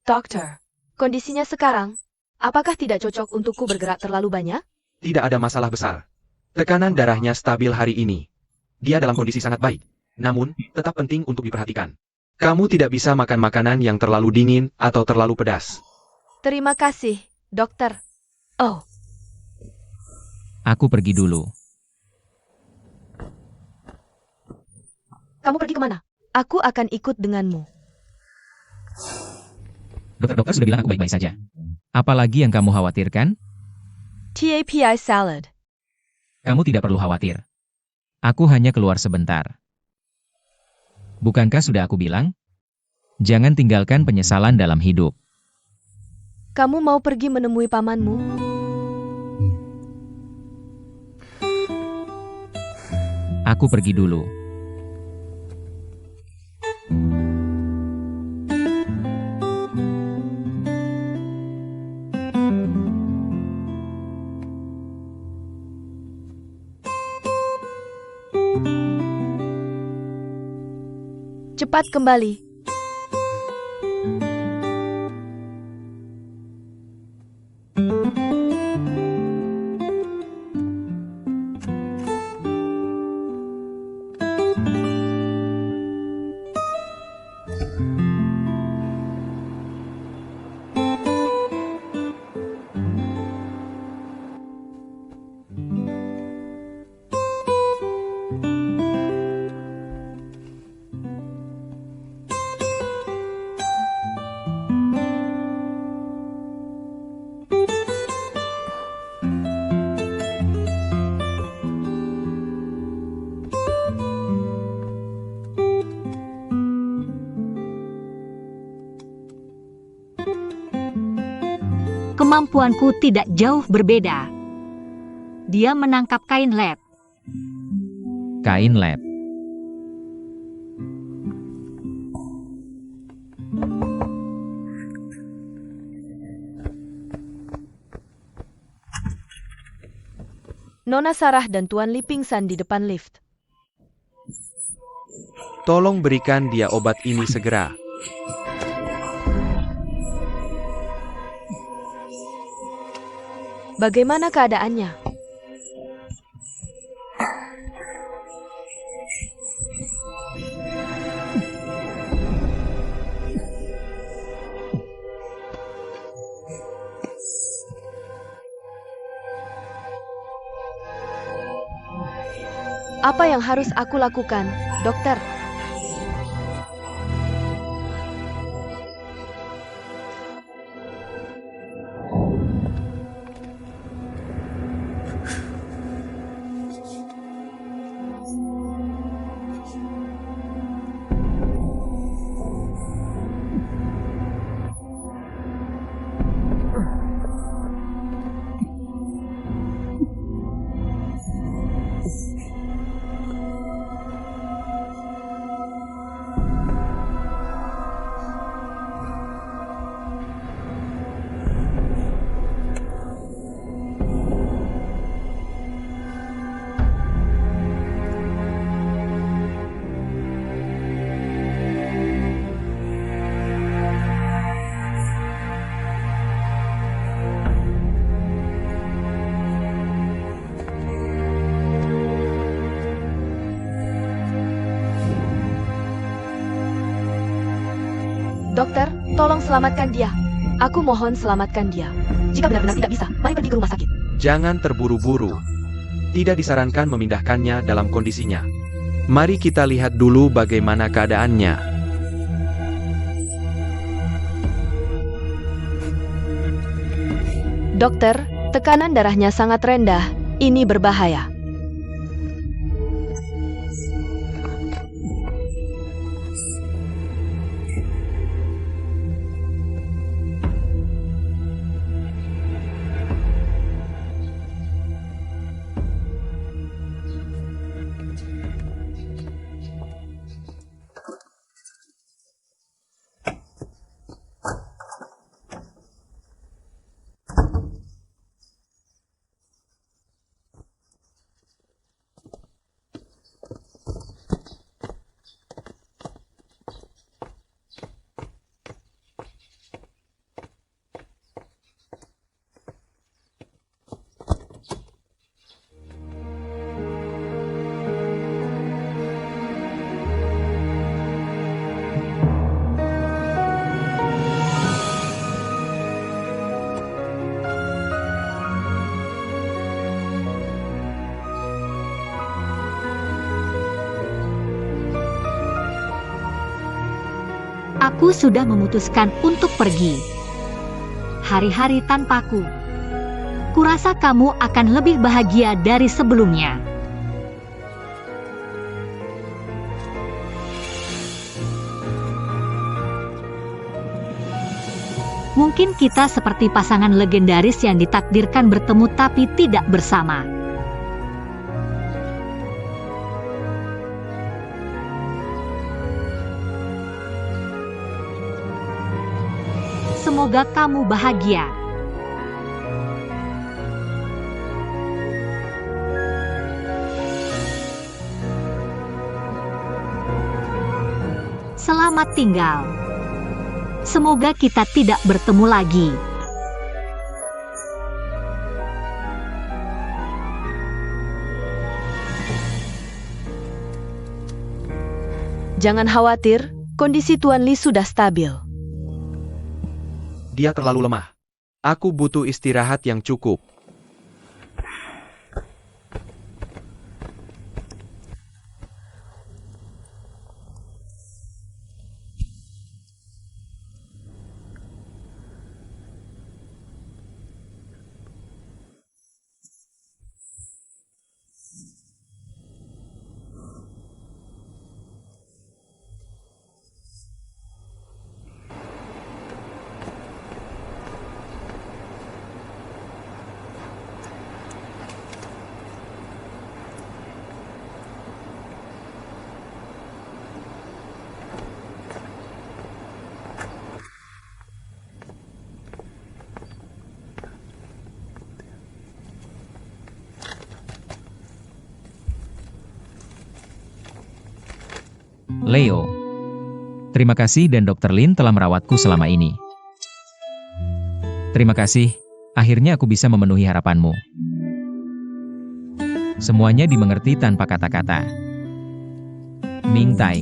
Dokter, kondisinya sekarang, apakah tidak cocok untukku bergerak terlalu banyak? Tidak ada masalah besar. Tekanan darahnya stabil hari ini. Dia dalam kondisi sangat baik. Namun, tetap penting untuk diperhatikan. Kamu tidak bisa makan makanan yang terlalu dingin atau terlalu pedas. Terima kasih, dokter. Oh, Aku pergi dulu. kamu pergi kemana? Aku akan ikut denganmu. Dokter sudah bilang aku baik-baik saja. Apalagi yang kamu khawatirkan? TAPI salad. Kamu tidak perlu khawatir. Aku hanya keluar sebentar. Bukankah sudah aku bilang? Jangan tinggalkan penyesalan dalam hidup. Kamu mau pergi menemui pamanmu? Aku pergi dulu. Cepat kembali. Kemampuanku tidak jauh berbeda. Dia menangkap kain lap. Kain lap. Nona Sarah dan Tuan Li pingsan di depan lift. Tolong berikan dia obat ini segera. Bagaimana keadaannya? Apa yang harus aku lakukan, dokter? Dokter, tolong selamatkan dia. Aku mohon selamatkan dia. Jika benar-benar tidak bisa, mari pergi ke rumah sakit. Jangan terburu-buru. Tidak disarankan memindahkannya dalam kondisinya. Mari kita lihat dulu bagaimana keadaannya. Dokter, tekanan darahnya sangat rendah. Ini berbahaya. Aku sudah memutuskan untuk pergi. Hari-hari tanpaku. Kurasa kamu akan lebih bahagia dari sebelumnya. Mungkin kita seperti pasangan legendaris yang ditakdirkan bertemu tapi tidak bersama. Semoga kamu bahagia. Selamat tinggal. Semoga kita tidak bertemu lagi. Jangan khawatir, kondisi Tuan Li sudah stabil. Dia terlalu lemah. Aku butuh istirahat yang cukup. Leo. Terima kasih dan Dr. Lin telah merawatku selama ini. Terima kasih, akhirnya aku bisa memenuhi harapanmu. Semuanya dimengerti tanpa kata-kata. Ming Tai.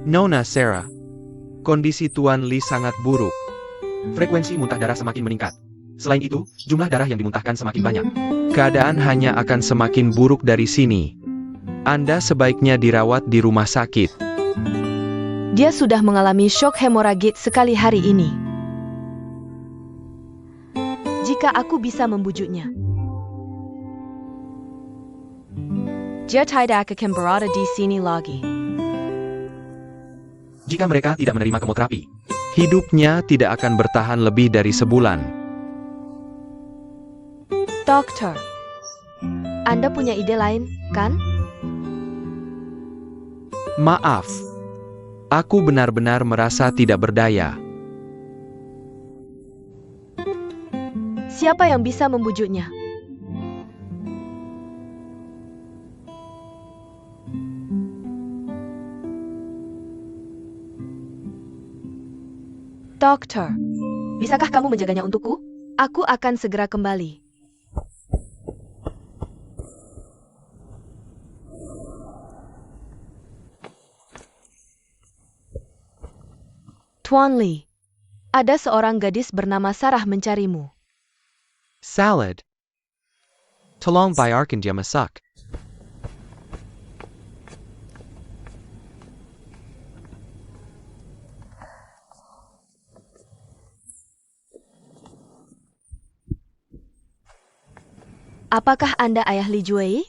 Nona Sarah. Kondisi Tuan Li sangat buruk. Frekuensi muntah darah semakin meningkat. Selain itu, jumlah darah yang dimuntahkan semakin banyak. Keadaan hanya akan semakin buruk dari sini. Anda sebaiknya dirawat di rumah sakit. Dia sudah mengalami syok hemoragit sekali hari ini. Jika aku bisa membujuknya. Dia tidak akan berada di sini lagi. Jika mereka tidak menerima kemoterapi, hidupnya tidak akan bertahan lebih dari sebulan. Dokter, Anda punya ide lain, kan? Maaf. Aku benar-benar merasa tidak berdaya. Siapa yang bisa membujuknya? Dokter, bisakah kamu menjaganya untukku? Aku akan segera kembali. Tuan Li, ada seorang gadis bernama Sarah mencarimu. Salad. Tolong bayarkan dia masak. Apakah Anda ayah Li Juei?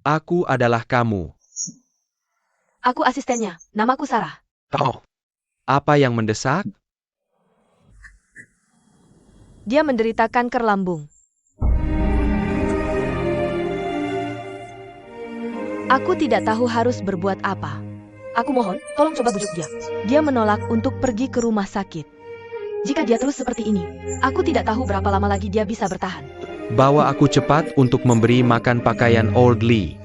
Aku adalah kamu. Aku asistennya, namaku Sarah. Oh. Apa yang mendesak? Dia menderita kanker lambung. Aku tidak tahu harus berbuat apa. Aku mohon, tolong coba bujuk dia. Dia menolak untuk pergi ke rumah sakit. Jika dia terus seperti ini, aku tidak tahu berapa lama lagi dia bisa bertahan. Bawa aku cepat untuk memberi makan pakaian Old Lee.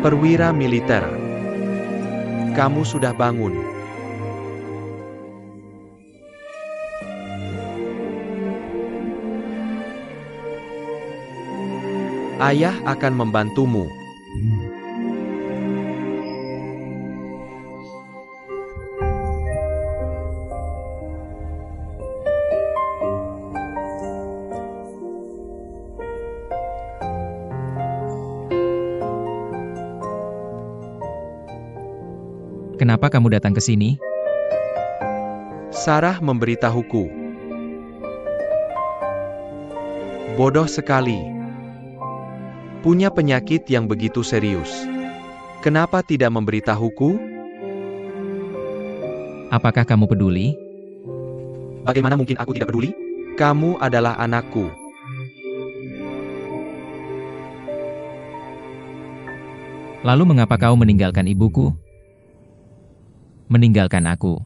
Perwira militer. Kamu sudah bangun. Ayah akan membantumu. Kenapa kamu datang ke sini? Sarah memberitahuku. Bodoh sekali. Punya penyakit yang begitu serius. Kenapa tidak memberitahuku? Apakah kamu peduli? Bagaimana mungkin aku tidak peduli? Kamu adalah anakku. Lalu mengapa kau meninggalkan ibuku? Meninggalkan aku.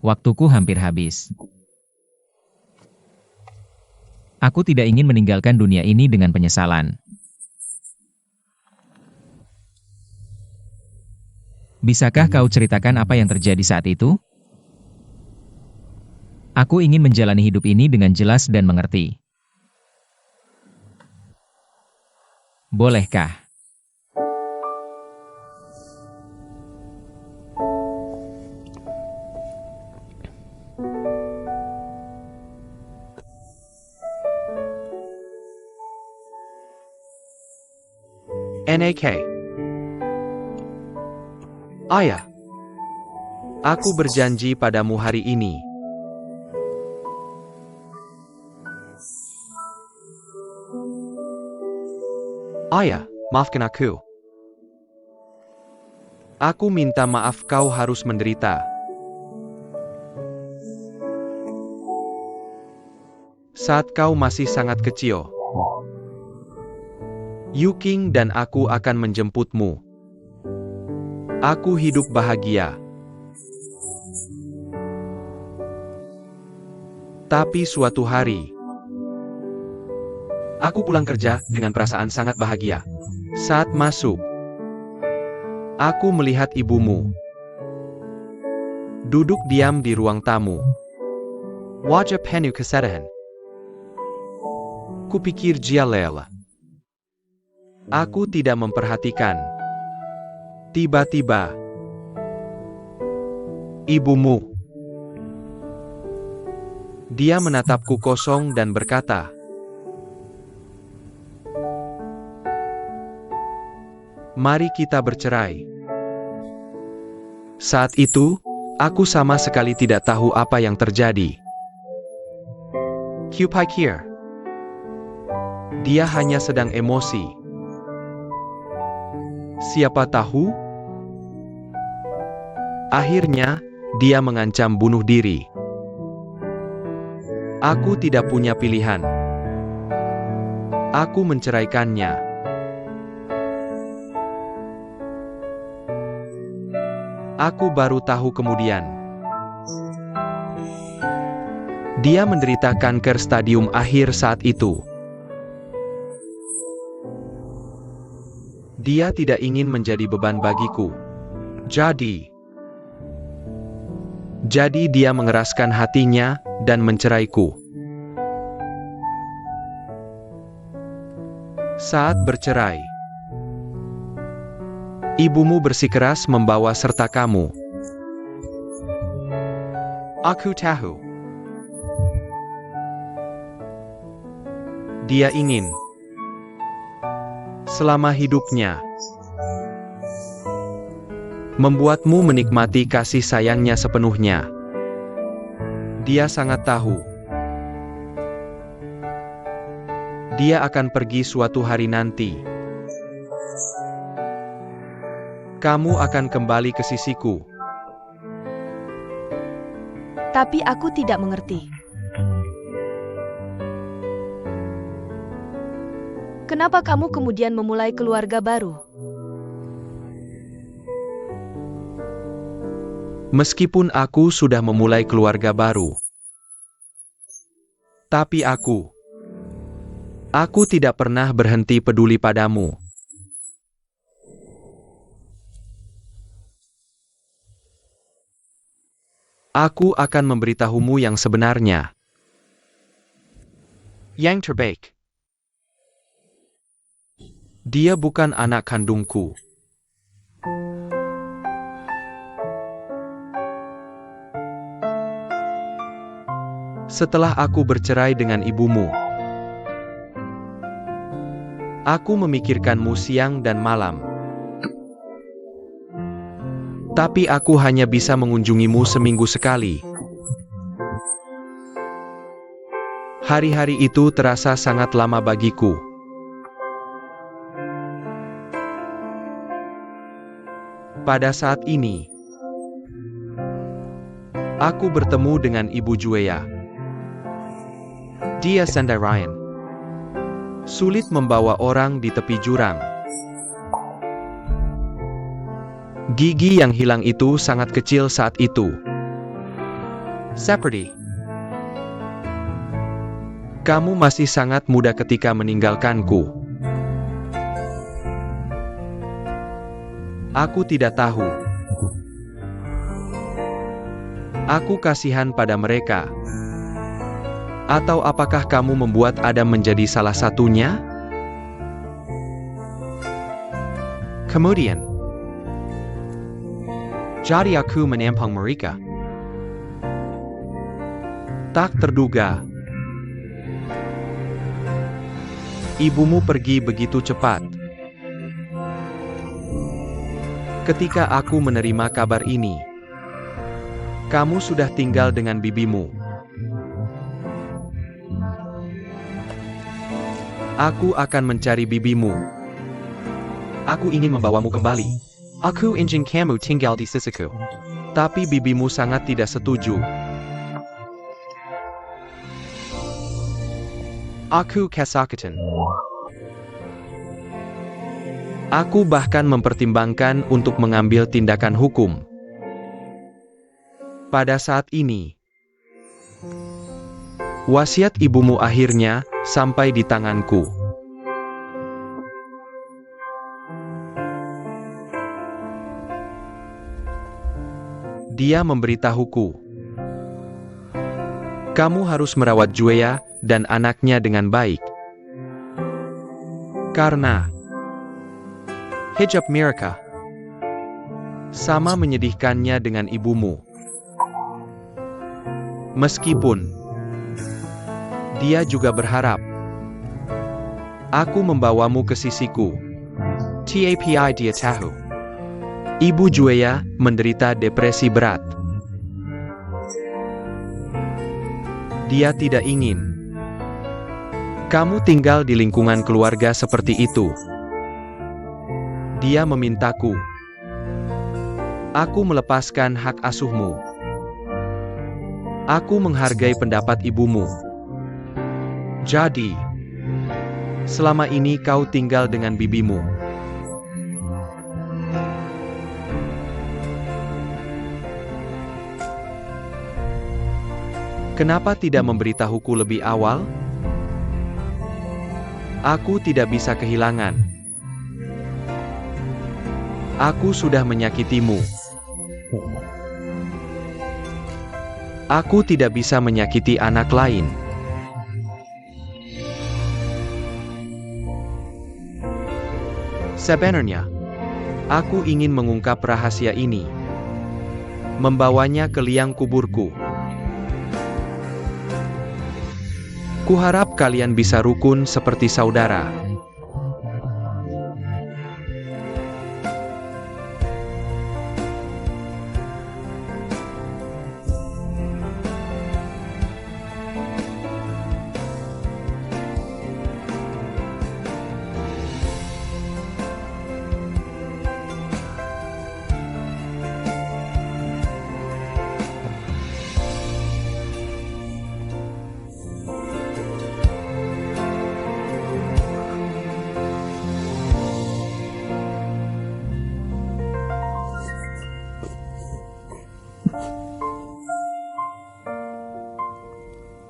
Waktuku hampir habis. Aku tidak ingin meninggalkan dunia ini dengan penyesalan. Bisakah kau ceritakan apa yang terjadi saat itu? Aku ingin menjalani hidup ini dengan jelas dan mengerti. Bolehkah? Nak. Ayah. Aku berjanji padamu hari ini. Ayah, maafkan aku. Aku minta maaf kau harus menderita. Saat kau masih sangat kecil, Yuking dan aku akan menjemputmu. Aku hidup bahagia. Tapi suatu hari, aku pulang kerja dengan perasaan sangat bahagia. Saat masuk, aku melihat ibumu duduk diam di ruang tamu. Wajah penuh kesedihan. Kupikir dia lelah. Aku tidak memperhatikan. Tiba-tiba, ibumu. Dia menatapku kosong dan berkata, "Mari kita bercerai." Saat itu, aku sama sekali tidak tahu apa yang terjadi. Kupikir dia hanya sedang emosi. Siapa tahu? Akhirnya, dia mengancam bunuh diri. Aku tidak punya pilihan. Aku menceraikannya. Aku baru tahu kemudian. Dia menderita kanker stadium akhir saat itu. Dia tidak ingin menjadi beban bagiku. Jadi dia mengeraskan hatinya dan menceraiku. Saat bercerai, ibumu bersikeras membawa serta kamu. Aku tahu. Dia ingin selama hidupnya membuatmu menikmati kasih sayangnya sepenuhnya. Dia sangat tahu. Dia akan pergi suatu hari nanti. Kamu akan kembali ke sisiku. Tapi aku tidak mengerti. Kenapa kamu kemudian memulai keluarga baru? Meskipun aku sudah memulai keluarga baru, tapi aku tidak pernah berhenti peduli padamu. Aku akan memberitahumu yang sebenarnya. Yang terbaik. Dia bukan anak kandungku. Setelah aku bercerai dengan ibumu, aku memikirkanmu siang dan malam. Tapi aku hanya bisa mengunjungimu seminggu sekali. Hari-hari itu terasa sangat lama bagiku. Pada saat ini, aku bertemu dengan Ibu Juea. Dia sendirian. Sulit membawa orang di tepi jurang. Gigi yang hilang itu sangat kecil saat itu. Seperti kamu masih sangat muda ketika meninggalkanku. Aku tidak tahu. Aku kasihan pada mereka. Atau apakah kamu membuat Adam menjadi salah satunya? Kemudian, jadi aku menampung mereka. Tak terduga, ibumu pergi begitu cepat. Ketika aku menerima kabar ini, kamu sudah tinggal dengan bibimu. Aku akan mencari bibimu. Aku ingin membawamu kembali. Aku ingin kamu tinggal di sisiku. Tapi bibimu sangat tidak setuju. Aku kesakitan. Aku bahkan mempertimbangkan untuk mengambil tindakan hukum. Pada saat ini, wasiat ibumu akhirnya sampai di tanganku. Dia memberitahuku, kamu harus merawat Juea dan anaknya dengan baik. Karena hijab mereka sama menyedihkannya dengan ibumu. Meskipun dia juga berharap aku membawamu ke sisiku. Tapi dia tahu Ibu Juea menderita depresi berat. Dia tidak ingin kamu tinggal di lingkungan keluarga seperti itu. Dia memintaku, aku melepaskan hak asuhmu. Aku menghargai pendapat ibumu. Jadi, selama ini kau tinggal dengan bibimu. Kenapa tidak memberitahuku lebih awal? Aku tidak bisa kehilangan. Aku sudah menyakitimu. Aku tidak bisa menyakiti anak lain. Sebenarnya, aku ingin mengungkap rahasia ini. Membawanya ke liang kuburku. Kuharap kalian bisa rukun seperti saudara.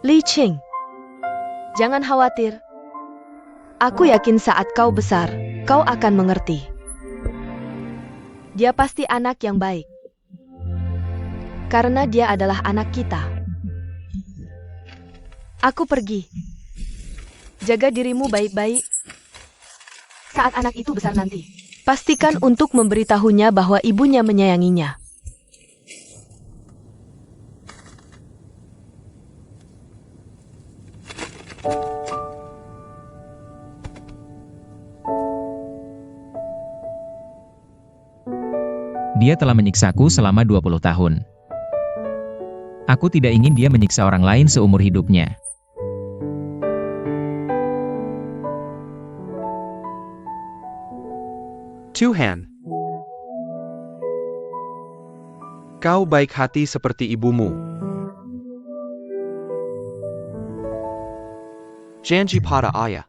Li Qing, jangan khawatir. Aku yakin saat kau besar, kau akan mengerti. Dia pasti anak yang baik. Karena dia adalah anak kita. Aku pergi. Jaga dirimu baik-baik. Saat anak itu besar nanti, pastikan untuk memberitahunya bahwa ibunya menyayanginya. Dia telah menyiksaku selama 20 tahun. Aku tidak ingin dia menyiksa orang lain seumur hidupnya. Tuhan, kau baik hati seperti ibumu. Janji pada ayah.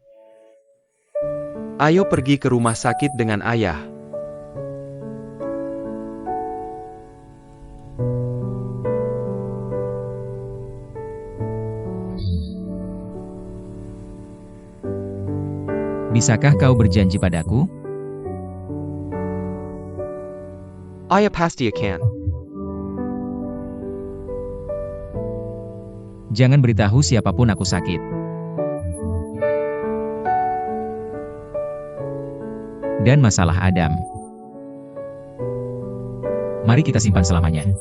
Ayo pergi ke rumah sakit dengan ayah. Bisakah kau berjanji padaku? Ayah pasti akan. Jangan beritahu siapapun aku sakit. Dan masalah Adam. Mari kita simpan selamanya.